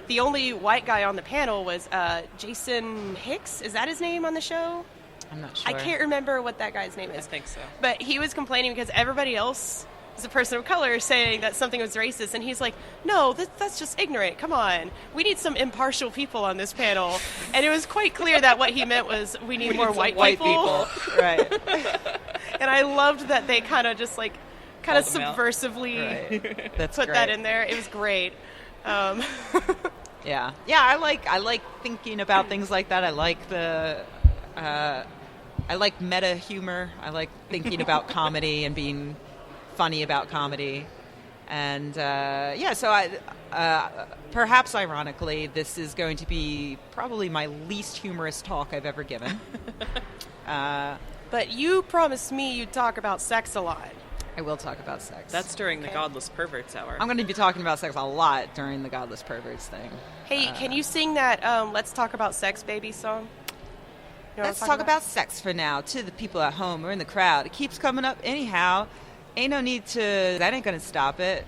Speaker 1: the only white guy on the panel was Jason Hicks. Is that his name on the show?
Speaker 6: I'm not sure.
Speaker 1: I can't remember what that guy's name is.
Speaker 2: I think so.
Speaker 1: But he was complaining because everybody else is a person of color saying that something was racist, and he's like, no, that's just ignorant. Come on. We need some impartial people on this panel. And it was quite clear that what he meant was we need more white people.
Speaker 6: Right.
Speaker 1: And I loved that they kind of just
Speaker 2: Called them out.
Speaker 1: subversively
Speaker 6: That's
Speaker 1: put
Speaker 6: great.
Speaker 1: that in there. It was great.
Speaker 6: Yeah. I like thinking about things like that. I like I like meta humor. I like thinking about comedy and being funny about comedy. And so I perhaps ironically, this is going to be probably my least humorous talk I've ever given.
Speaker 1: But you promised me you'd talk about sex a lot.
Speaker 6: I will talk about sex.
Speaker 2: That's during the Godless Perverts Hour.
Speaker 6: I'm going to be talking about sex a lot during the Godless Perverts thing.
Speaker 1: Hey, can you sing that Let's Talk About Sex Baby song? You know what
Speaker 6: Let's
Speaker 1: I'm
Speaker 6: talk
Speaker 1: talking
Speaker 6: about sex for now. To the people at home or in the crowd, it keeps coming up anyhow. Ain't no need to. That ain't going to stop it.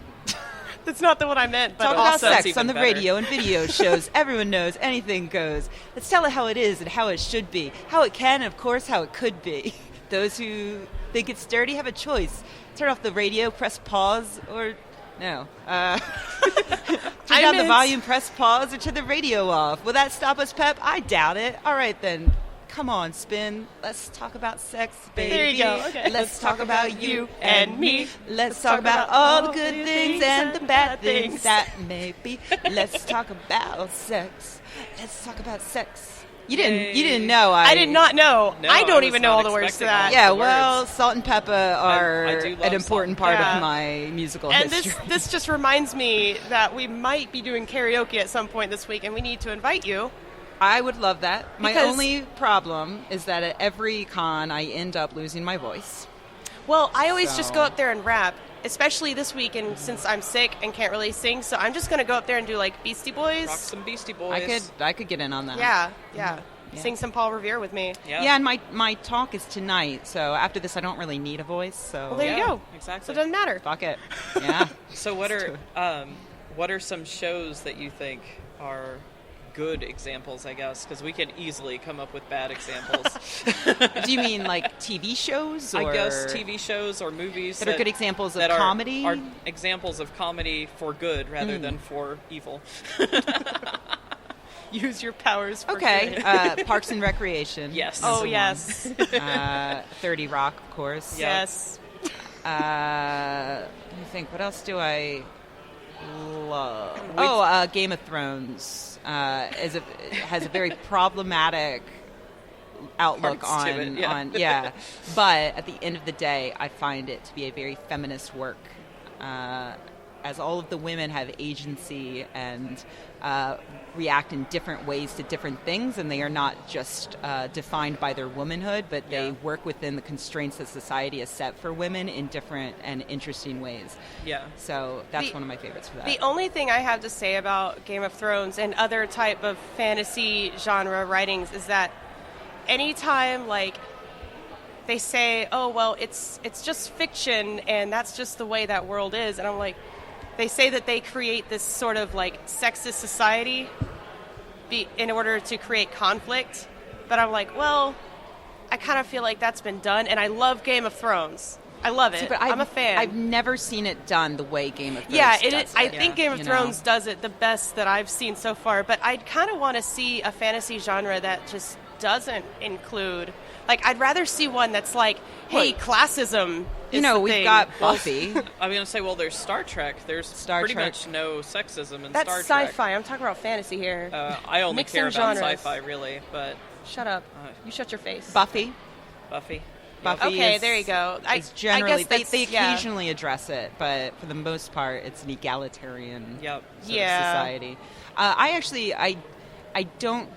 Speaker 1: That's not the one I meant, but
Speaker 6: Talk about
Speaker 1: also
Speaker 6: sex
Speaker 2: even
Speaker 6: on the
Speaker 2: better.
Speaker 6: radio and video shows. Everyone knows anything goes. Let's tell it how it is and how it should be, how it can, and of course how it could be. Those who think it's dirty have a choice. Turn off the radio, press pause, or no. Turn down the volume, press pause, or turn the radio off. Will that stop us, Pep? I doubt it. All right, then. Come on, Spin. Let's talk about sex, baby.
Speaker 1: There you go. Okay.
Speaker 6: Let's talk about you and me. Let's talk about all the good things and the bad things that may be. Let's talk about sex. Let's talk about sex. You didn't know.
Speaker 1: I did not know.
Speaker 2: No,
Speaker 1: I
Speaker 2: I
Speaker 1: don't
Speaker 2: was
Speaker 1: even know
Speaker 2: not
Speaker 1: all the words to
Speaker 2: expecting
Speaker 1: that.
Speaker 2: all
Speaker 6: Yeah,
Speaker 2: the
Speaker 6: well,
Speaker 2: words.
Speaker 6: salt and pepper are
Speaker 2: I do love
Speaker 6: an important
Speaker 2: salt and
Speaker 6: part
Speaker 1: pepper.
Speaker 6: of my musical
Speaker 1: And
Speaker 6: history.
Speaker 1: this just reminds me that we might be doing karaoke at some point this week, and we need to invite you.
Speaker 6: I would love that. My
Speaker 1: Because-
Speaker 6: only problem is that at every con I end up losing my voice.
Speaker 1: Well, I always just
Speaker 6: So-
Speaker 1: go up there and rap, especially this week, and since I'm sick and can't really sing, so I'm just going to go up there and do, like, Beastie Boys.
Speaker 2: Rock some Beastie Boys.
Speaker 6: I could get in on that.
Speaker 1: Yeah.
Speaker 6: Yeah.
Speaker 1: Sing some Paul Revere with me.
Speaker 6: Yeah, and my talk is tonight, so after this I don't really need a voice. So
Speaker 1: Well, there you
Speaker 2: Yeah,
Speaker 1: go.
Speaker 2: exactly.
Speaker 1: So it doesn't matter.
Speaker 6: fuck it. Yeah.
Speaker 2: So what are some shows that you think are good examples, I guess, because we can easily come up with bad examples.
Speaker 6: Do you mean like TV shows? Or
Speaker 2: I guess TV shows or movies
Speaker 6: that are good examples of
Speaker 2: that
Speaker 6: comedy?
Speaker 2: are examples of comedy for good rather than for evil.
Speaker 1: Use your powers for
Speaker 6: Okay,
Speaker 1: good.
Speaker 6: Parks and Recreation.
Speaker 2: Yes.
Speaker 1: Oh,
Speaker 6: Number
Speaker 1: yes.
Speaker 6: one. 30 Rock, of course.
Speaker 2: Yeah.
Speaker 1: Yes.
Speaker 6: Let me think. What else do I love? Game of Thrones has a very problematic outlook
Speaker 2: Parts to it, yeah.
Speaker 6: on yeah. But at the end of the day, I find it to be a very feminist work, as all of the women have agency and react in different ways to different things, and they are not just defined by their womanhood, but they work within the constraints that society has set for women in different and interesting ways.
Speaker 2: Yeah.
Speaker 6: So that's one of my favorites for that.
Speaker 1: The only thing I have to say about Game of Thrones and other type of fantasy genre writings is that anytime, like, they say, oh, well, it's just fiction and that's just the way that world is, and I'm like, they say that they create this sort of, like, sexist society in order to create conflict, but I'm like, well, I kind of feel like that's been done, and I love Game of Thrones. I love it.
Speaker 6: See, but
Speaker 1: I'm a fan.
Speaker 6: I've never seen it done the way Game of Thrones
Speaker 1: Yeah,
Speaker 6: does
Speaker 1: I think Game of
Speaker 6: you
Speaker 1: Thrones
Speaker 6: know?
Speaker 1: does it the best that I've seen so far, but I'd kind of want to see a fantasy genre that just doesn't include, like, I'd rather see one that's like, hey, classism is
Speaker 6: You know,
Speaker 1: the
Speaker 6: we've
Speaker 1: thing.
Speaker 6: got Buffy.
Speaker 2: I'm going to say, well, there's Star Trek. There's
Speaker 6: Star
Speaker 2: pretty
Speaker 6: Trek.
Speaker 2: much no sexism in
Speaker 1: That's
Speaker 2: Star Trek.
Speaker 1: sci-fi. I'm talking about fantasy here.
Speaker 2: I only
Speaker 1: Mixing
Speaker 2: care about
Speaker 1: genres.
Speaker 2: sci-fi, really, but
Speaker 1: Shut up. You shut your face.
Speaker 6: Buffy.
Speaker 2: Buffy.
Speaker 6: Buffy
Speaker 1: Okay,
Speaker 6: is,
Speaker 1: there you go.
Speaker 6: is generally,
Speaker 1: I guess
Speaker 6: they
Speaker 1: yeah.
Speaker 6: occasionally address it, but for the most part, it's an egalitarian
Speaker 2: Yep.
Speaker 6: sort
Speaker 1: Yeah.
Speaker 6: of society. I don't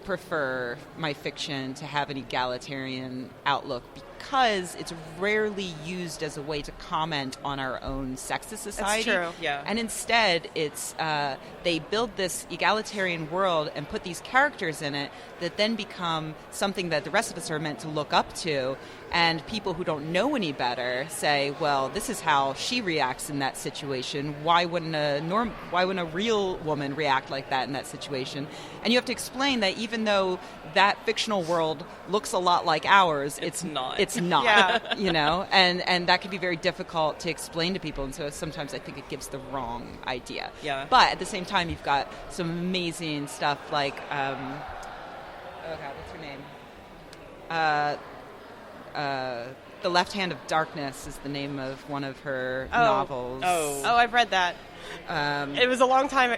Speaker 6: prefer my fiction to have an egalitarian outlook because it's rarely used as a way to comment on our own sexist society.
Speaker 1: That's true.
Speaker 2: Yeah.
Speaker 6: And instead, it's they build this egalitarian world and put these characters in it that then become something that the rest of us are meant to look up to. And people who don't know any better say, well, this is how she reacts in that situation. Why wouldn't a real woman react like that in that situation? And you have to explain that even though that fictional world looks a lot like ours,
Speaker 2: It's not.
Speaker 6: It's not.
Speaker 1: Yeah.
Speaker 6: You know, and that can be very difficult to explain to people. And so sometimes I think it gives the wrong idea.
Speaker 2: Yeah.
Speaker 6: But at the same time, you've got some amazing stuff like, oh God, what's her name? The Left Hand of Darkness is the name of one of her novels.
Speaker 1: Oh, I've read that. It was a long time.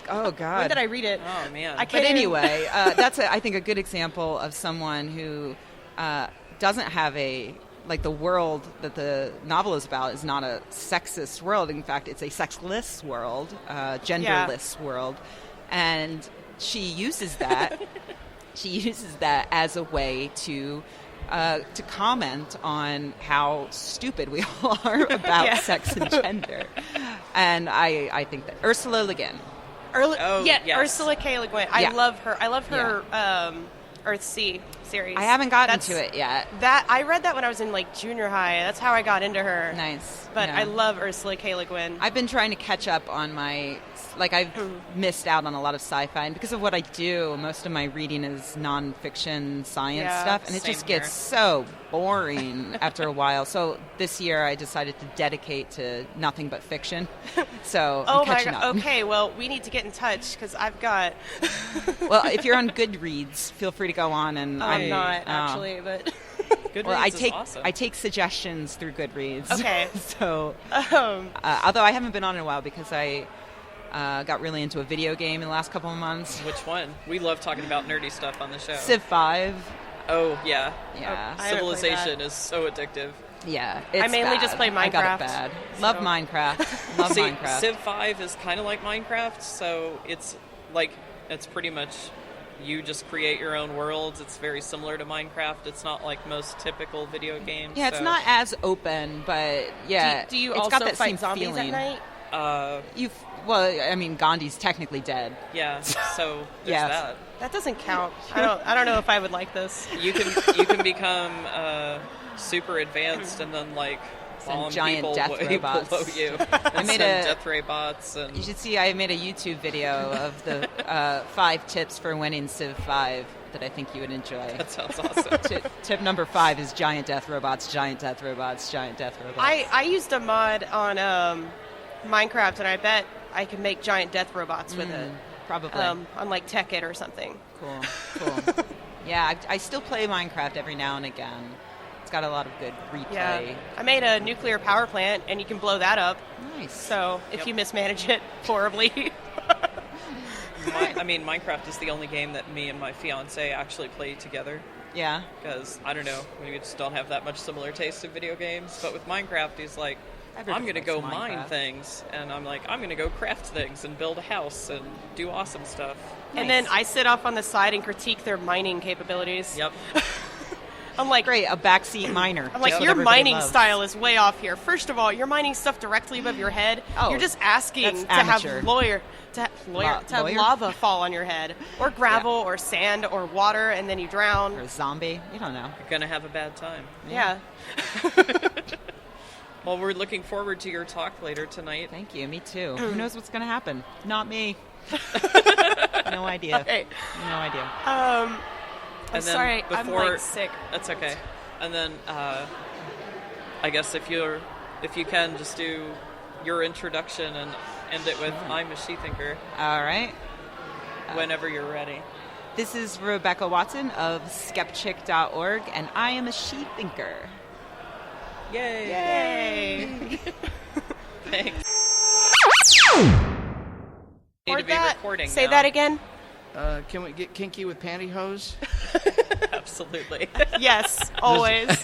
Speaker 6: Oh, God.
Speaker 1: When did I read it?
Speaker 2: Oh, man.
Speaker 1: I
Speaker 6: But
Speaker 1: can't even-
Speaker 6: anyway, that's, I think, a good example of someone who doesn't have the world that the novel is about is not a sexist world. In fact, it's a sexless world, genderless world. And she uses that. She uses that as a way to comment on how stupid we all are about sex and gender. And I think that Ursula Le Guin.
Speaker 2: Yes.
Speaker 1: Ursula K. Le Guin. I love her. I love her Earthsea series.
Speaker 6: I haven't gotten to it yet.
Speaker 1: That I read that when I was in junior high. That's how I got into her.
Speaker 6: Nice.
Speaker 1: But
Speaker 6: Yeah.
Speaker 1: I love Ursula K. Le Guin.
Speaker 6: I've been trying to catch up on my... I've missed out on a lot of sci-fi, and because of what I do, most of my reading is non-fiction science stuff, and it
Speaker 2: same
Speaker 6: just gets
Speaker 2: here.
Speaker 6: so boring after a while. So this year I decided to dedicate to nothing but fiction. So I'm
Speaker 1: Oh my
Speaker 6: catching
Speaker 1: god.
Speaker 6: up.
Speaker 1: Okay, well, we need to get in touch because I've got.
Speaker 6: Well, if you're on Goodreads, feel free to go on and
Speaker 1: I'm not actually, but.
Speaker 2: Goodreads
Speaker 6: Well,
Speaker 2: is awesome.
Speaker 6: I take suggestions through Goodreads.
Speaker 1: Okay.
Speaker 6: So, although I haven't been on in a while because I got really into a video game in the last couple of months.
Speaker 2: Which one? We love talking about nerdy stuff on the show.
Speaker 6: Civ 5.
Speaker 2: Oh, yeah.
Speaker 6: Yeah.
Speaker 1: I haven't played
Speaker 2: Civilization
Speaker 1: that.
Speaker 2: is so addictive.
Speaker 6: Yeah,
Speaker 1: I
Speaker 6: it's
Speaker 1: mainly
Speaker 6: bad.
Speaker 1: just play
Speaker 6: I got
Speaker 1: Minecraft,
Speaker 6: it bad.
Speaker 1: so-
Speaker 6: Love Minecraft. Love
Speaker 2: See,
Speaker 6: Minecraft.
Speaker 2: Civ 5 is kind of like Minecraft, so it's pretty much you just create your own worlds. It's very similar to Minecraft. It's not like most typical video games.
Speaker 6: Yeah, it's
Speaker 2: so-
Speaker 6: not as open, but yeah,
Speaker 1: Do you
Speaker 6: it's
Speaker 1: also
Speaker 6: got that
Speaker 1: fight
Speaker 6: same
Speaker 1: zombies
Speaker 6: feeling.
Speaker 1: at night?
Speaker 6: Well, I mean, Gandhi's technically dead.
Speaker 2: Yeah, so there's
Speaker 6: Yes.
Speaker 2: that.
Speaker 1: That doesn't count. I don't know if I would like this.
Speaker 2: You can become super advanced and then bomb
Speaker 6: giant
Speaker 2: people
Speaker 6: death
Speaker 2: way
Speaker 6: robots.
Speaker 2: below you. I
Speaker 6: made
Speaker 2: send
Speaker 6: a-
Speaker 2: death ray bots and
Speaker 6: You should see. I made a YouTube video of the 5 tips for winning Civ 5 that I think you would enjoy.
Speaker 2: that sounds awesome.
Speaker 6: Tip number 5 is giant death robots, giant death robots, giant death robots.
Speaker 1: I used a mod on Minecraft, and I bet I could make giant death robots with it.
Speaker 6: Probably.
Speaker 1: On Tekkit or something.
Speaker 6: Cool. Yeah, I still play Minecraft every now and again. It's got a lot of good replay.
Speaker 1: Yeah. I made a nuclear power plant, and you can blow that up.
Speaker 6: Nice.
Speaker 1: So if
Speaker 2: Yep.
Speaker 1: you mismanage it horribly.
Speaker 2: Minecraft is the only game that me and my fiance actually play together.
Speaker 6: Yeah.
Speaker 2: Because, I don't know, we just don't have that much similar taste in video games. But with Minecraft, he's like,
Speaker 6: Everybody
Speaker 2: I'm going to
Speaker 6: likes
Speaker 2: go
Speaker 6: Minecraft.
Speaker 2: mine things. And I'm like, I'm going to go craft things and build a house and do awesome stuff.
Speaker 1: And then I sit off on the side and critique their mining capabilities.
Speaker 2: Yep.
Speaker 1: I'm like,
Speaker 6: Great, a backseat miner.
Speaker 1: I'm like,
Speaker 6: Just what
Speaker 1: your
Speaker 6: everybody
Speaker 1: mining
Speaker 6: loves.
Speaker 1: style is way off here. First of all, you're mining stuff directly above your head.
Speaker 6: Oh,
Speaker 1: you're just asking
Speaker 6: that's
Speaker 1: to
Speaker 6: amateur.
Speaker 1: have
Speaker 6: Lawyer?
Speaker 1: lava fall on your head, or gravel, or sand, or water, and then you drown.
Speaker 6: Or a zombie. You don't know.
Speaker 2: You're going to have a bad time.
Speaker 1: Yeah.
Speaker 2: Well, we're looking forward to your talk later tonight.
Speaker 6: Thank you. Me too. Who knows what's going to happen? Not me. No idea.
Speaker 1: Okay.
Speaker 6: No idea.
Speaker 1: I'm
Speaker 2: And then
Speaker 1: sorry. I'm
Speaker 2: before-
Speaker 1: sick.
Speaker 2: That's okay. And then I guess if you can, just do your introduction and end it with I'm a Shethinker
Speaker 6: All right.
Speaker 2: whenever you're ready.
Speaker 6: This is Rebecca Watson of Skeptic.org, and I am a Shethinker.
Speaker 2: Yay!
Speaker 1: Yay.
Speaker 2: Thanks. Need to
Speaker 1: Record
Speaker 2: be
Speaker 1: that.
Speaker 2: recording
Speaker 1: Say
Speaker 2: now.
Speaker 1: that again.
Speaker 7: Can we get kinky with pantyhose?
Speaker 2: Absolutely.
Speaker 1: Yes, always.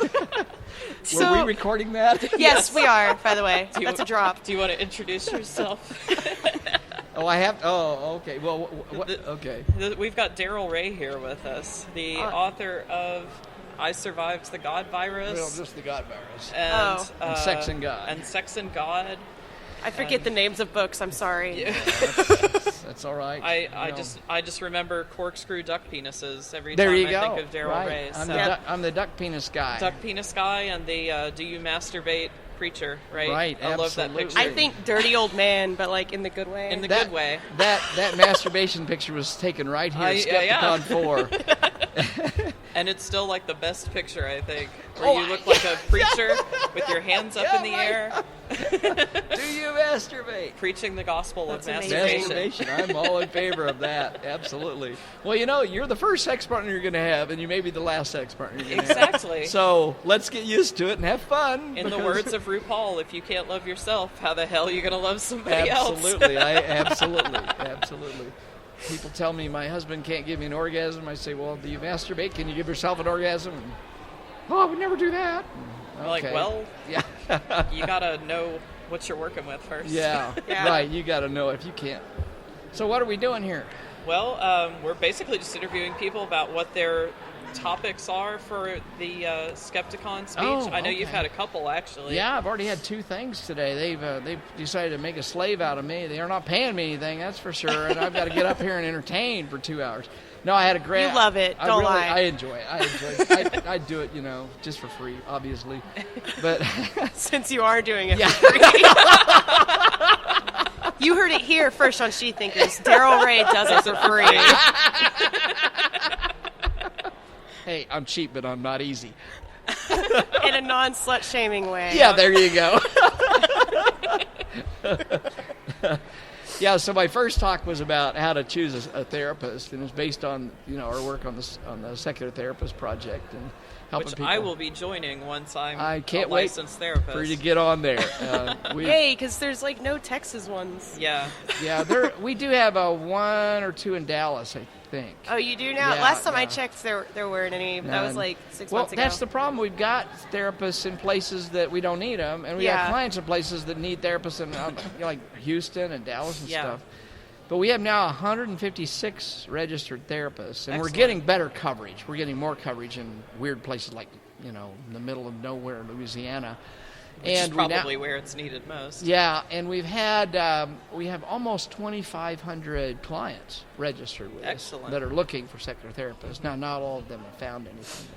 Speaker 7: Were we recording that?
Speaker 1: Yes, we are, by the way. That's a drop.
Speaker 2: Do you want to introduce yourself?
Speaker 7: Oh, I have. Oh, okay. Well, what?
Speaker 2: The-
Speaker 7: Okay.
Speaker 2: We've got Darrel-ray here with us, the author of I Survived the God Virus.
Speaker 7: Well, just the God virus.
Speaker 2: And
Speaker 7: Sex and God.
Speaker 2: And Sex and God.
Speaker 1: I forget the names of books. I'm sorry.
Speaker 2: Yeah.
Speaker 7: That's all right.
Speaker 2: I just remember corkscrew duck penises every
Speaker 7: there
Speaker 2: time
Speaker 7: you
Speaker 2: I
Speaker 7: go.
Speaker 2: think of darrel-ray.
Speaker 7: Right. I'm the duck penis guy.
Speaker 2: Duck penis guy and the Do You Masturbate preacher, right?
Speaker 7: Right,
Speaker 2: I love that
Speaker 7: absolutely.
Speaker 2: picture.
Speaker 1: I think dirty old man, but like in the good way.
Speaker 2: In the good way.
Speaker 7: That masturbation picture was taken right here at Skepticon 4.
Speaker 2: And it's still like the best picture, I think, where you look like a preacher with your hands up in the air.
Speaker 7: Do you masturbate?
Speaker 2: Preaching the gospel
Speaker 1: That's
Speaker 2: of
Speaker 1: amazing.
Speaker 2: masturbation.
Speaker 7: I'm all in favor of that. Absolutely. Well, you're the first sex partner you're going to have, and you may be the last sex partner you're going to have.
Speaker 2: Exactly.
Speaker 7: So let's get used to it and have fun.
Speaker 2: In the words of RuPaul, if you can't love yourself, how the hell are you going to love somebody else?
Speaker 7: Absolutely. Absolutely. People tell me my husband can't give me an orgasm. I say, well, do you masturbate? Can you give yourself an orgasm? And, I would never do that.
Speaker 2: I'm like, well,
Speaker 7: yeah.
Speaker 2: You got to know what you're working with first.
Speaker 7: Yeah, right. You got to know if you can't. So what are we doing here?
Speaker 2: Well, we're basically just interviewing people about what their topics are for the Skepticon speech. I know you've had a couple, actually.
Speaker 7: Yeah, I've already had 2 things today. They've decided to make a slave out of me. They are not paying me anything, that's for sure. And I've got to get up here and entertain for 2 hours. No, I had a great...
Speaker 1: You love it. Don't lie.
Speaker 7: I enjoy it. I do it, just for free, obviously. But
Speaker 1: since you are doing it for free. You heard it here first on Shethinkers. Darrel-ray does it for free.
Speaker 7: Hey, I'm cheap, but I'm not easy.
Speaker 1: In a non-slut-shaming way.
Speaker 7: Yeah, there you go. Yeah, so my first talk was about how to choose a therapist, and it was based on our work on the Secular Therapist Project and helping
Speaker 2: Which
Speaker 7: people.
Speaker 2: I will be joining once
Speaker 7: I can't
Speaker 2: a
Speaker 7: wait
Speaker 2: licensed therapist.
Speaker 7: for you to get on there.
Speaker 1: Yay, because there's like no Texas ones.
Speaker 2: Yeah.
Speaker 7: Yeah, we do have 1 or 2 in Dallas, I think.
Speaker 1: Oh, you do now?
Speaker 7: Yeah,
Speaker 1: Last time I checked, there weren't any.
Speaker 7: None.
Speaker 1: That was like 6 months ago.
Speaker 7: Well, that's the problem. We've got therapists in places that we don't need them, and we have clients in places that need therapists in like Houston and Dallas and stuff. But we have now 156 registered therapists, and we're getting better coverage. We're getting more coverage in weird places like, in the middle of nowhere, Louisiana.
Speaker 2: Which is probably where it's needed most.
Speaker 7: Yeah, and we have almost 2,500 clients registered with us that are looking for secular therapists. Now, not all of them have found anything.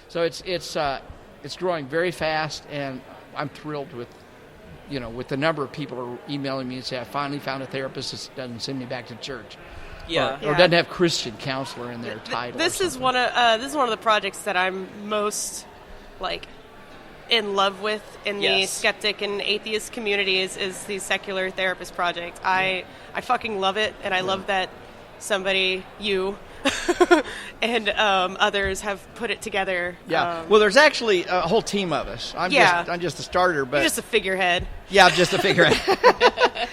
Speaker 7: So it's growing very fast, and I'm thrilled with the number of people who are emailing me and say, I finally found a therapist that doesn't send me back to church. Or doesn't have Christian counselor in their title.
Speaker 1: This is one of the projects that I'm most in love with in the skeptic and atheist communities is the Secular Therapist Project. I fucking love it, and I love that somebody, you, and others have put it together.
Speaker 7: Yeah. Well, there's actually a whole team of us. I'm just a starter, but
Speaker 1: you're just a figurehead.
Speaker 7: Yeah, I'm just a figurehead.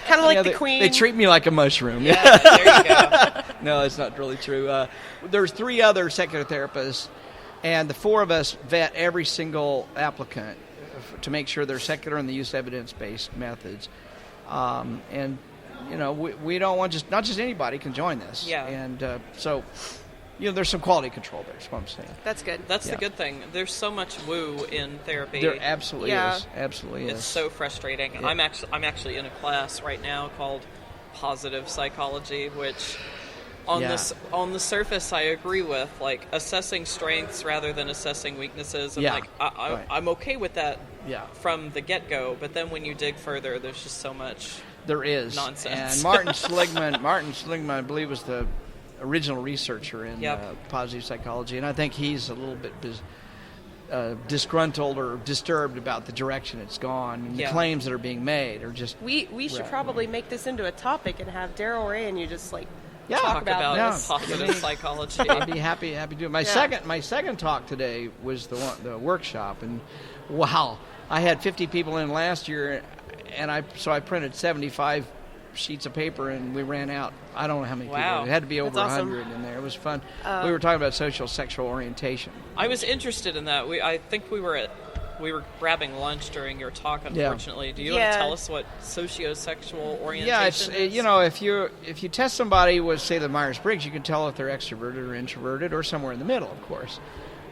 Speaker 1: Kind of like the queen.
Speaker 7: They treat me like a mushroom.
Speaker 2: Yeah, there you go.
Speaker 7: No, it's not really true. There's 3 other secular therapists, and the 4 of us vet every single applicant to make sure they're secular and they use evidence-based methods. And we don't want not just anybody can join this.
Speaker 2: Yeah.
Speaker 7: And so, there's some quality control there. That's what I'm saying.
Speaker 1: That's good.
Speaker 2: That's the good thing. There's so much woo in therapy.
Speaker 7: There absolutely is. Absolutely is.
Speaker 2: It's so frustrating. Yeah. I'm actually in a class right now called Positive Psychology, which on the surface I agree with, like assessing strengths rather than assessing weaknesses. And I'm okay with that from the get-go, but then when you dig further, there's just so much nonsense.
Speaker 7: And Martin Seligman, I believe, was the original researcher in positive psychology, and I think he's a little bit disgruntled or disturbed about the direction it's gone, and the claims that are being made are just...
Speaker 1: We should probably make this into a topic and have Darrel-Ray and you just
Speaker 2: talk about positive psychology.
Speaker 7: I'd be happy to do it. My second talk today was the workshop, and wow, I had 50 people in last year, and I printed 75 sheets of paper, and we ran out. I don't know how many people. It had to be over 100 in there. It was fun. We were talking about sexual orientation.
Speaker 2: I was interested in that. I think we were grabbing lunch during your talk, unfortunately. Do you want to tell us what sociosexual orientation is?
Speaker 7: Yeah, if you test somebody with, say, the Myers-Briggs, you can tell if they're extroverted or introverted or somewhere in the middle, of course.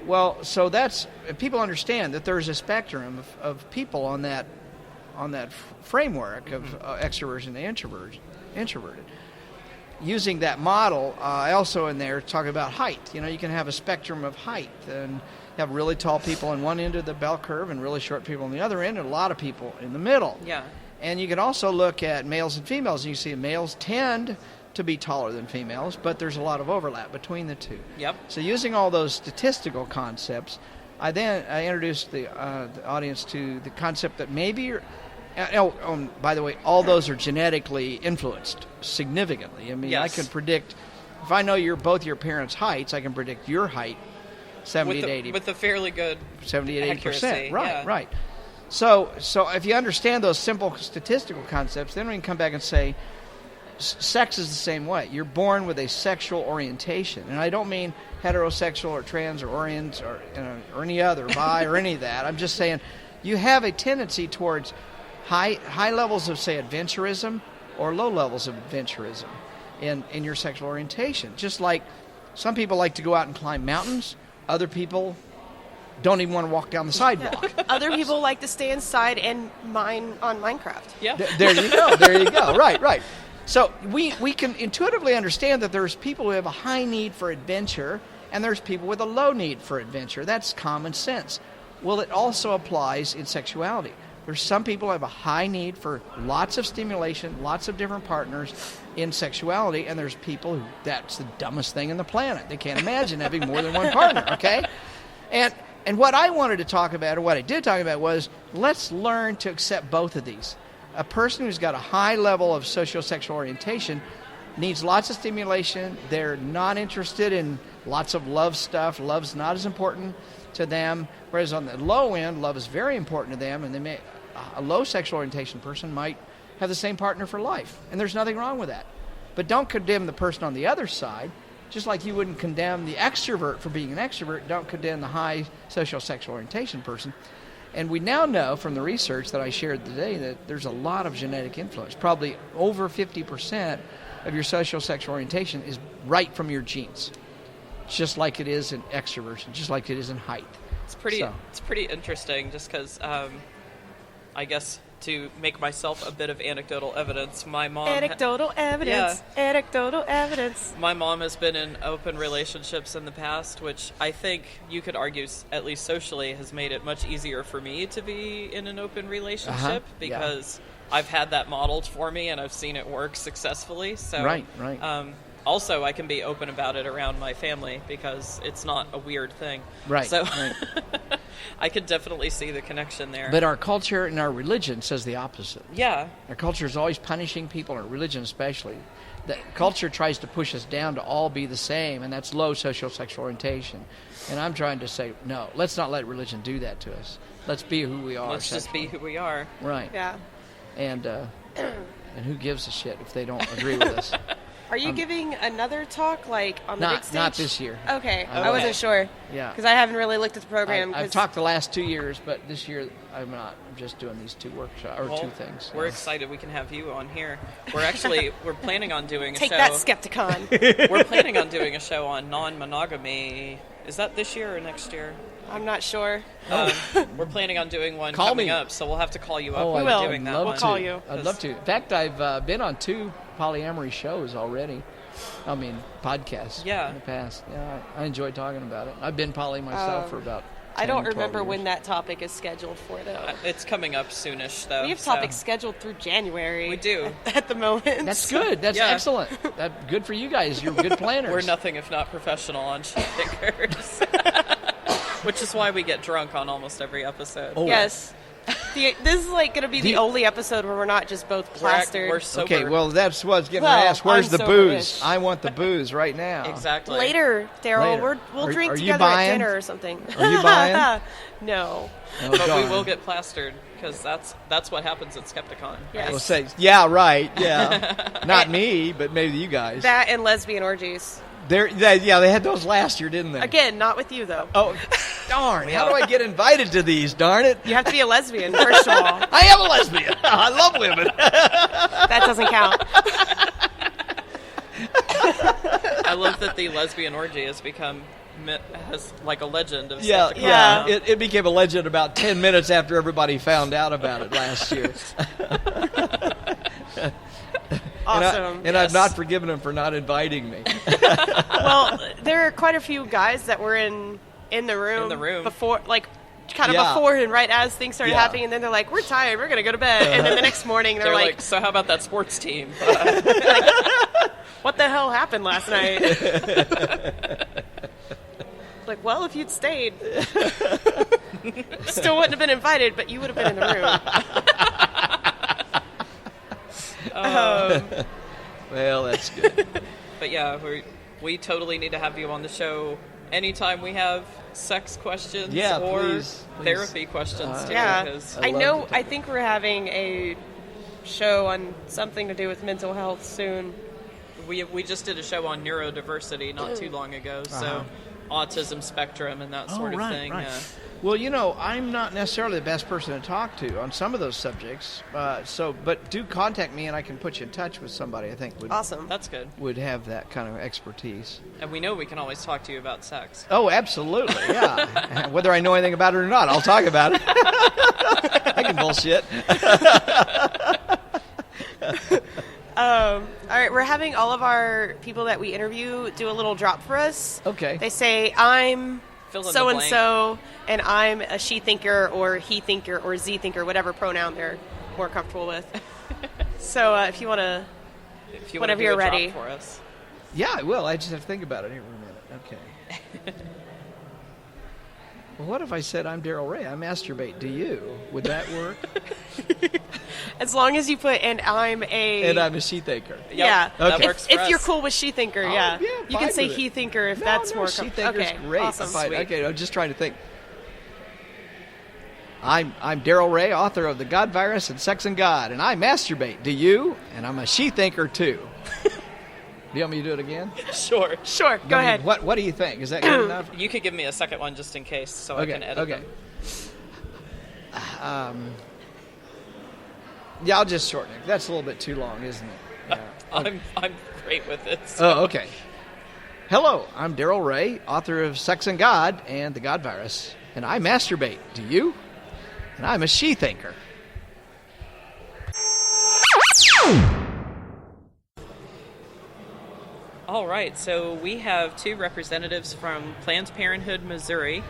Speaker 7: Well, so that's people understand that there's a spectrum of people on that framework of extroversion and introverted. Using that model, I also in there talk about height. You can have a spectrum of height and have really tall people on one end of the bell curve and really short people on the other end, and a lot of people in the middle.
Speaker 2: Yeah.
Speaker 7: And you can also look at males and females, and you see males tend to be taller than females, but there's a lot of overlap between the two.
Speaker 2: Yep.
Speaker 7: So using all those statistical concepts, I introduced the audience to the concept that maybe by the way, all those are genetically influenced significantly. I mean,
Speaker 2: yes.
Speaker 7: I can predict, if I know both your parents' heights, I can predict your height 70 to 80.
Speaker 2: With a fairly good
Speaker 7: 70 to 80%. Right,
Speaker 2: yeah.
Speaker 7: right. So if you understand those simple statistical concepts, then we can come back and say, sex is the same way. You're born with a sexual orientation. And I don't mean heterosexual or trans or orient or any other, bi or any of that. I'm just saying you have a tendency towards high levels of, say, adventurism or low levels of adventurism in your sexual orientation. Just like some people like to go out and climb mountains, other people don't even want to walk down the sidewalk.
Speaker 1: Other people like to stay inside and mine on Minecraft.
Speaker 2: Yeah.
Speaker 7: There you go. Right. So we can intuitively understand that there's people who have a high need for adventure and there's people with a low need for adventure. That's common sense. Well, it also applies in sexuality. There's some people who have a high need for lots of stimulation, lots of different partners in sexuality, and there's people who that's the dumbest thing on the planet. They can't imagine having more than one partner, okay? And what I wanted to talk about, or what I did talk about, was let's learn to accept both of these. A person who's got a high level of socio-sexual orientation needs lots of stimulation. They're not interested in lots of love stuff. Love's not as important to them. Whereas on the low end, love is very important to them, and a low sexual orientation person might have the same partner for life. And there's nothing wrong with that. But don't condemn the person on the other side. Just like you wouldn't condemn the extrovert for being an extrovert, don't condemn the high social sexual orientation person. And we now know from the research that I shared today that there's a lot of genetic influence. Probably over 50% of your social sexual orientation is right from your genes, just like it is in extroversion, just like it is in height.
Speaker 2: It's pretty interesting just because, I guess, to make myself a bit of anecdotal evidence, my mom...
Speaker 1: Anecdotal evidence.
Speaker 2: My mom has been in open relationships in the past, which I think you could argue, at least socially, has made it much easier for me to be in an open relationship because I've had that modeled for me and I've seen it work successfully. So,
Speaker 7: right.
Speaker 2: Also, I can be open about it around my family because it's not a weird thing.
Speaker 7: Right.
Speaker 2: So I could definitely see the connection there.
Speaker 7: But our culture and our religion says the opposite.
Speaker 2: Yeah.
Speaker 7: Our culture is always punishing people, our religion especially. The culture tries to push us down to all be the same, and that's low social sexual orientation. And I'm trying to say, no, let's not let religion do that to us. Let's be who we are.
Speaker 2: Let's just be who we are.
Speaker 7: Right.
Speaker 1: Yeah.
Speaker 7: And who gives a shit if they don't agree with us?
Speaker 1: Are you giving another talk, like, on the big stage?
Speaker 7: Not this year.
Speaker 1: Okay. I wasn't sure.
Speaker 7: Yeah.
Speaker 1: Because I haven't really looked at the program.
Speaker 7: I've talked the last 2 years, but this year I'm not. I'm just doing these two workshops, or two things.
Speaker 2: We're excited we can have you on here. We're planning on doing a show.
Speaker 1: Take that, Skepticon.
Speaker 2: We're planning on doing a show on non-monogamy. Is that this year or next year?
Speaker 1: I'm not sure.
Speaker 2: We're planning on doing one coming up, so we'll have to call you up when we're doing that one.
Speaker 1: We'll call you.
Speaker 7: I'd love to. In fact, I've been on 2 polyamory shows already. I mean, podcasts in the past. Yeah, I enjoy talking about it. I've been poly myself for about 10,
Speaker 1: I don't remember
Speaker 7: 12 years.
Speaker 1: when that topic is scheduled for, though.
Speaker 2: It's coming up soonish, though.
Speaker 1: We have topics scheduled through January.
Speaker 2: We do.
Speaker 1: At the moment.
Speaker 7: That's good. That's excellent. Good for you guys. You're good planners.
Speaker 2: We're nothing if not professional on Shethinkers. Which is why we get drunk on almost every episode.
Speaker 1: Oh. Yes. This is going to be the only episode where we're not just both plastered.
Speaker 2: We're sober.
Speaker 7: Okay, well, that's what's getting asked. Where's the booze?
Speaker 1: soberish.
Speaker 7: I want the booze right now.
Speaker 2: Exactly.
Speaker 1: Later, Darrell. We'll drink
Speaker 7: are you
Speaker 1: together
Speaker 7: buying?
Speaker 1: at dinner or something.
Speaker 7: Are you buying?
Speaker 1: No.
Speaker 7: Oh,
Speaker 2: but
Speaker 7: darn.
Speaker 2: we will get plastered because that's what happens at Skepticon.
Speaker 1: Yes.
Speaker 7: We'll say, yeah. Not me, but maybe you guys.
Speaker 1: That and lesbian orgies.
Speaker 7: They had those last year, didn't they?
Speaker 1: Again, not with you, though.
Speaker 7: Oh, darn. How do I get invited to these, darn it?
Speaker 1: You have to be a lesbian, first of all.
Speaker 7: I am a lesbian. I love women.
Speaker 1: That doesn't count.
Speaker 2: I love that the lesbian orgy has become has like a legend of
Speaker 8: Yeah,
Speaker 2: Skepticon.
Speaker 8: yeah. It became a legend about 10 minutes after everybody found out about it last year.
Speaker 1: Awesome.
Speaker 8: And I've not forgiven him for not inviting me.
Speaker 1: Well, there are quite a few guys that were in the room before, like, kind of before and right as things started happening, and then they're like, we're tired, we're going to go to bed. And then the next morning they're like,
Speaker 2: so how about that sports team?
Speaker 1: like, what the hell happened last night? Like, well, if you'd stayed, still wouldn't have been invited, but you would have been in the room.
Speaker 8: Well, that's good.
Speaker 2: But yeah, we totally need to have you on the show anytime we have sex questions or
Speaker 8: please.
Speaker 2: therapy questions too.
Speaker 1: Yeah,
Speaker 8: I
Speaker 1: I think we're having a show on something to do with mental health soon.
Speaker 2: We just did a show on neurodiversity not too long ago, so autism spectrum and that sort of thing.
Speaker 7: Right.
Speaker 2: Yeah.
Speaker 7: Well, I'm not necessarily the best person to talk to on some of those subjects. But do contact me, and I can put you in touch with somebody I think would
Speaker 1: Awesome.
Speaker 2: That's good.
Speaker 7: would have that kind of expertise.
Speaker 2: And we know we can always talk to you about sex.
Speaker 7: Oh, absolutely, yeah. Whether I know anything about it or not, I'll talk about it. I can bullshit.
Speaker 1: All right, we're having all of our people that we interview do a little drop for us.
Speaker 7: Okay.
Speaker 1: They say, I'm
Speaker 2: Fill in the
Speaker 1: so-and-so, and I'm a she-thinker or he-thinker or z-thinker, whatever pronoun they're more comfortable with. So if you want to, whenever you're ready.
Speaker 2: For us.
Speaker 7: Yeah, I will. I just have to think about it here for a minute. Okay. Well, what if I said I'm darrel-ray? I masturbate. Do you? Would that work?
Speaker 1: As long as you put, and I'm a
Speaker 8: she-thinker.
Speaker 2: Yep,
Speaker 1: yeah.
Speaker 2: that works for
Speaker 1: If
Speaker 2: us.
Speaker 1: you're cool with she-thinker, yeah.
Speaker 7: yeah,
Speaker 1: You can
Speaker 7: fine
Speaker 1: say
Speaker 7: with it.
Speaker 1: he-thinker if that's more comfortable.
Speaker 7: she-thinker's
Speaker 1: Okay,
Speaker 7: great.
Speaker 1: awesome.
Speaker 7: Fine.
Speaker 2: Sweet.
Speaker 7: Okay, I'm just trying to think. I'm darrel-ray, author of The God Virus and Sex and God, and I masturbate. Do you? And I'm a she-thinker, too. Do you want me to do it again?
Speaker 2: Sure.
Speaker 1: Sure, go ahead.
Speaker 7: What do you think? Is that good enough?
Speaker 2: You could give me a second one just in case, so I can edit them.
Speaker 7: Yeah, I'll just shorten it. That's a little bit too long, isn't it? Yeah.
Speaker 2: I'm great with it. So.
Speaker 7: Oh, okay. Hello, I'm darrel-ray, author of Sex and God and The God Virus, and I masturbate. Do you? And I'm a she-thinker.
Speaker 2: All right, so we have two representatives from Planned Parenthood, Missouri,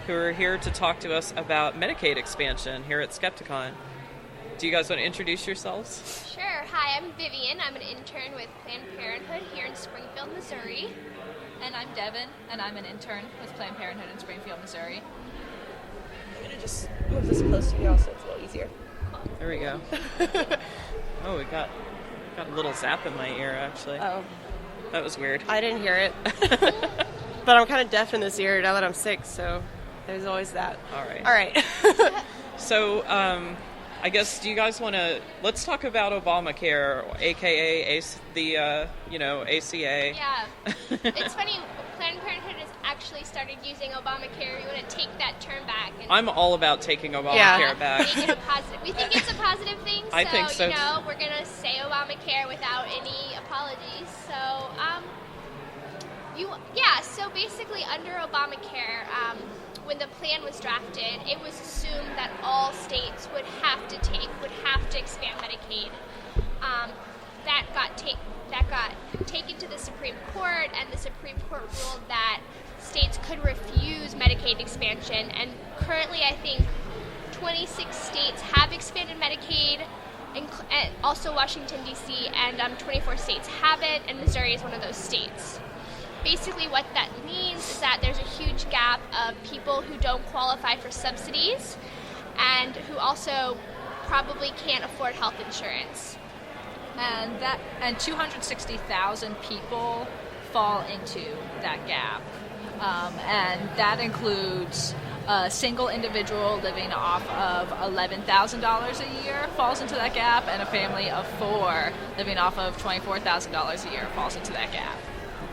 Speaker 2: who are here to talk to us about Medicaid expansion here at Skepticon. Do you guys want to introduce yourselves?
Speaker 9: Sure. Hi, I'm Vivian. I'm an intern with Planned Parenthood here in Springfield, Missouri.
Speaker 10: And I'm Devin, and I'm an intern with Planned Parenthood in Springfield, Missouri.
Speaker 1: I'm going to just move this close to y'all so it's a little easier.
Speaker 2: There we go. Oh, we got a little zap in my ear, actually.
Speaker 1: Oh.
Speaker 2: That was weird.
Speaker 1: I didn't hear it. But I'm kind of deaf in this ear now that I'm sick, so there's always that.
Speaker 2: All right.
Speaker 1: All right.
Speaker 2: So, I guess, do you guys want to, let's talk about Obamacare, a.k.a. the ACA.
Speaker 9: Yeah. It's funny, Planned Parenthood has actually started using Obamacare. We want to take that term back. And
Speaker 2: I'm all about taking Obamacare back.
Speaker 9: Make it a positive. We think it's a positive thing, so,
Speaker 2: I think so,
Speaker 9: we're going to say Obamacare without any apologies. So, basically under Obamacare, when the plan was drafted, it was assumed that all states would have to expand Medicaid. That got taken to the Supreme Court, and the Supreme Court ruled that states could refuse Medicaid expansion. And currently, I think 26 states have expanded Medicaid, and also Washington, D.C., and 24 states haven't, and Missouri is one of those states. Basically, what that means is that there's a huge gap of people who don't qualify for subsidies and who also probably can't afford health insurance.
Speaker 10: And 260,000 people fall into that gap. And that includes a single individual living off of $11,000 a year falls into that gap, and a family of 4 living off of $24,000 a year falls into that gap.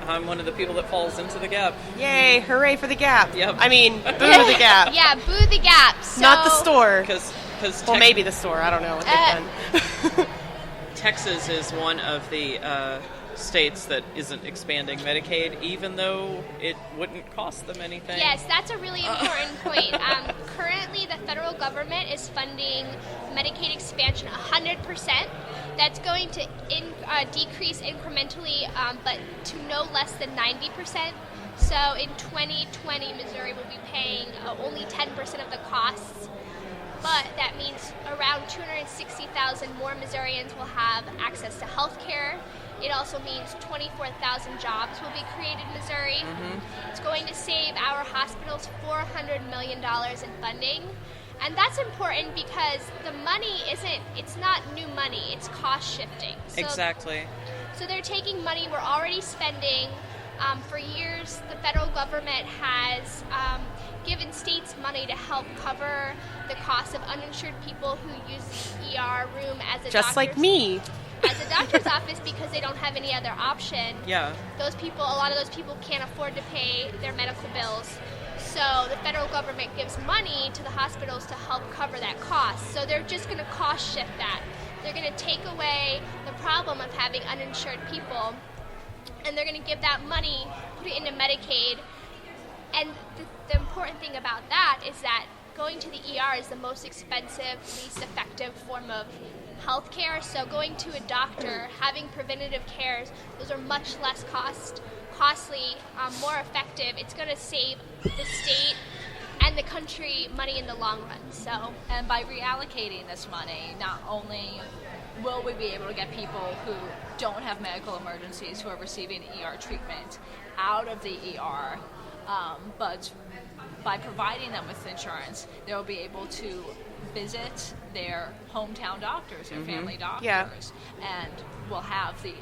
Speaker 2: I'm one of the people that falls into the gap.
Speaker 1: Yay, hooray for the Gap.
Speaker 2: Yep.
Speaker 1: I mean, boo the Gap.
Speaker 9: Yeah, boo the Gap. So,
Speaker 1: Not the store.
Speaker 2: Well,
Speaker 1: maybe the store. I don't know what they've done.
Speaker 2: Texas is one of the states that isn't expanding Medicaid, even though it wouldn't cost them anything.
Speaker 9: Yes, that's a really important point. Currently, the federal government is funding Medicaid expansion 100%. That's going to decrease incrementally, but to no less than 90%. So in 2020, Missouri will be paying only 10% of the costs. But that means around 260,000 more Missourians will have access to health care. It also means 24,000 jobs will be created in Missouri. Mm-hmm. It's going to save our hospitals $400 million in funding. And that's important because the money it's not new money, it's cost shifting. So,
Speaker 2: exactly.
Speaker 9: So they're taking money we're already spending. For years, the federal government has given states money to help cover the cost of uninsured people who use the ER room as a
Speaker 1: just like me.
Speaker 9: As a doctor's office because they don't have any other option.
Speaker 2: Yeah.
Speaker 9: A lot of those people can't afford to pay their medical bills. So the federal government gives money to the hospitals to help cover that cost. So they're just going to cost shift that. They're going to take away the problem of having uninsured people, and they're going to give that money, put it into Medicaid. And the important thing about that is that going to the ER is the most expensive, least effective form of health care. So going to a doctor, having preventative cares, those are much less costly, more effective. It's going to save the state and the country money in the long run. So,
Speaker 10: and by reallocating this money, not only will we be able to get people who don't have medical emergencies who are receiving ER treatment out of the ER, but by providing them with insurance, they'll be able to visit their hometown doctors, their family doctors, and will have the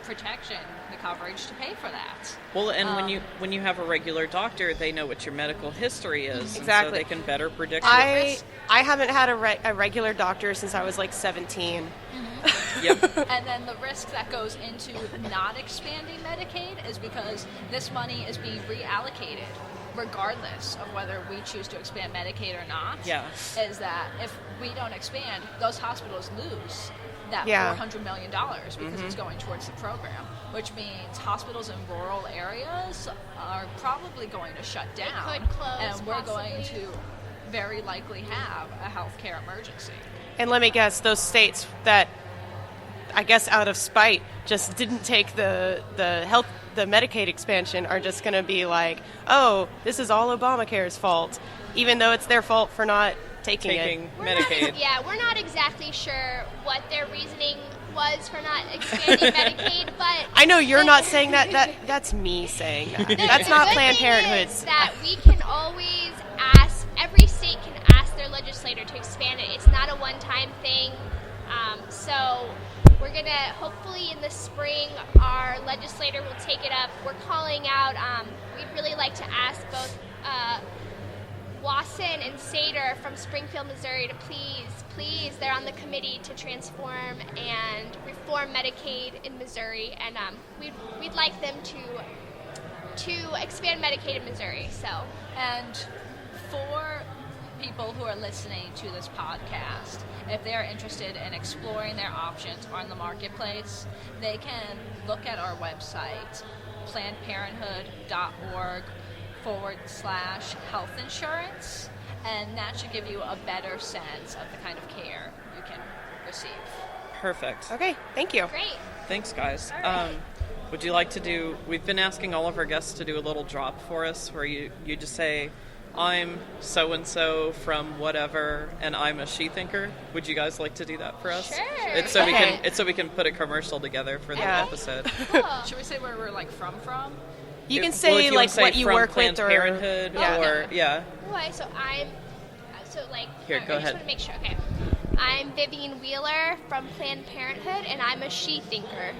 Speaker 10: protection, the coverage to pay for that.
Speaker 2: Well, and when you have a regular doctor, they know what your medical history is,
Speaker 1: exactly.
Speaker 2: And so they can better predict your risk.
Speaker 1: I haven't had a regular doctor since I was like 17.
Speaker 10: Mm-hmm.
Speaker 2: Yep.
Speaker 10: And then the risk that goes into not expanding Medicaid is because this money is being reallocated regardless of whether we choose to expand Medicaid or not.
Speaker 2: Yeah.
Speaker 10: Is that if we don't expand, those hospitals lose that $400 million because it's going towards the program, which means hospitals in rural areas are probably going to shut down.
Speaker 9: They could close,
Speaker 10: and we're
Speaker 9: possibly
Speaker 10: going to very likely have a healthcare emergency.
Speaker 1: And let me guess, those states that, I guess out of spite, just didn't take the Medicaid expansion are just going to be like, oh, this is all Obamacare's fault, even though it's their fault for not taking
Speaker 2: Medicaid.
Speaker 9: We're not exactly sure what their reasoning was for not expanding Medicaid, but
Speaker 1: I know you're not saying that. That's me saying that. That's not Planned Parenthood's.
Speaker 9: That we can always ask. Every state can ask their legislator to expand it. It's not a one-time thing. So we're gonna hopefully in the spring our legislator will take it up. We're calling out. We'd really like to ask both Wasson and Sater from Springfield, Missouri to please, they're on the committee to transform and reform Medicaid in Missouri, and we'd like them to expand Medicaid in Missouri. So,
Speaker 10: and for people who are listening to this podcast, if they're interested in exploring their options on the marketplace, they can look at our website, plannedparenthood.org/health insurance, and that should give you a better sense of the kind of care you can receive.
Speaker 2: Perfect.
Speaker 1: Okay, thank you.
Speaker 9: Great.
Speaker 2: Thanks, guys.
Speaker 9: All right.
Speaker 2: Would you like to do, we've been asking all of our guests to do a little drop for us where you just say, I'm so-and-so from whatever, and I'm a she-thinker. Would you guys like to do that for us?
Speaker 9: Sure.
Speaker 2: It's so we can put a commercial together for the episode.
Speaker 10: Cool. Should we say where we're from?
Speaker 1: You can say
Speaker 2: if you
Speaker 1: what you work
Speaker 2: Planned
Speaker 1: with, or
Speaker 2: Parenthood, or
Speaker 9: Okay, so
Speaker 2: Here, go
Speaker 9: I
Speaker 2: ahead.
Speaker 9: just want to make sure. Okay, I'm Vivian Wheeler from Planned Parenthood, and I'm a she-thinker.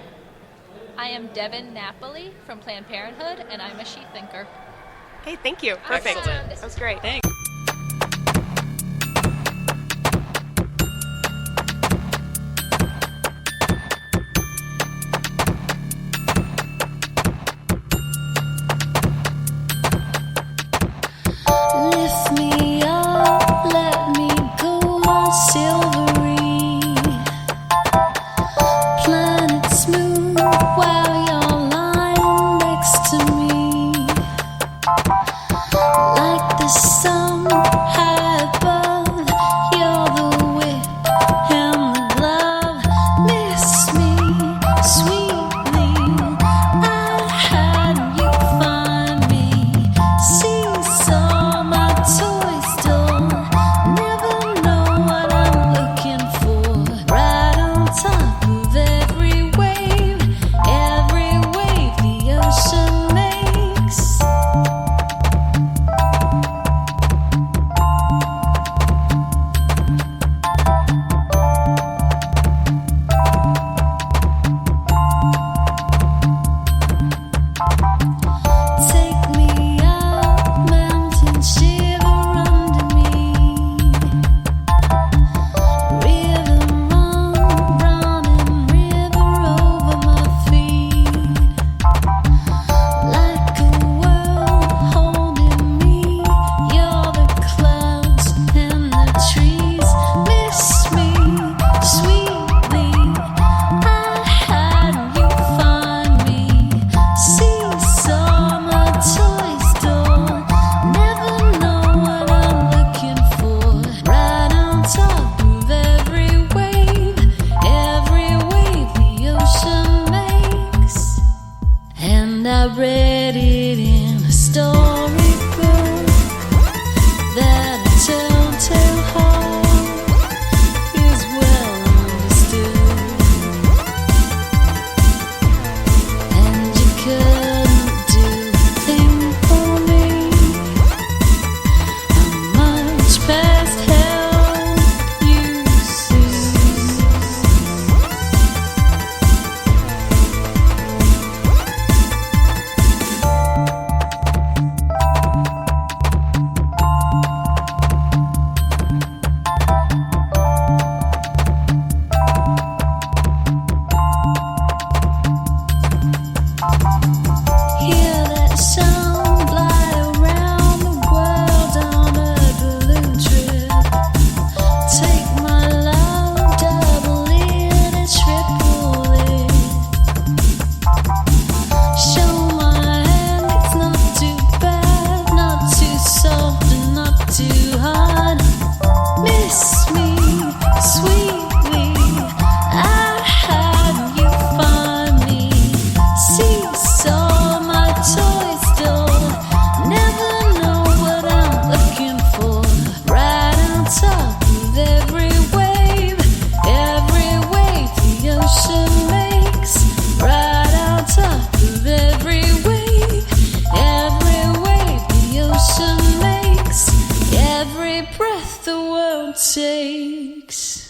Speaker 10: I am Devin Napoli from Planned Parenthood, and I'm a she-thinker.
Speaker 1: Okay, thank you. Perfect.
Speaker 9: Awesome.
Speaker 1: That was great.
Speaker 2: Thanks.
Speaker 11: Lift me up, let me go on silvery planets. the world takes.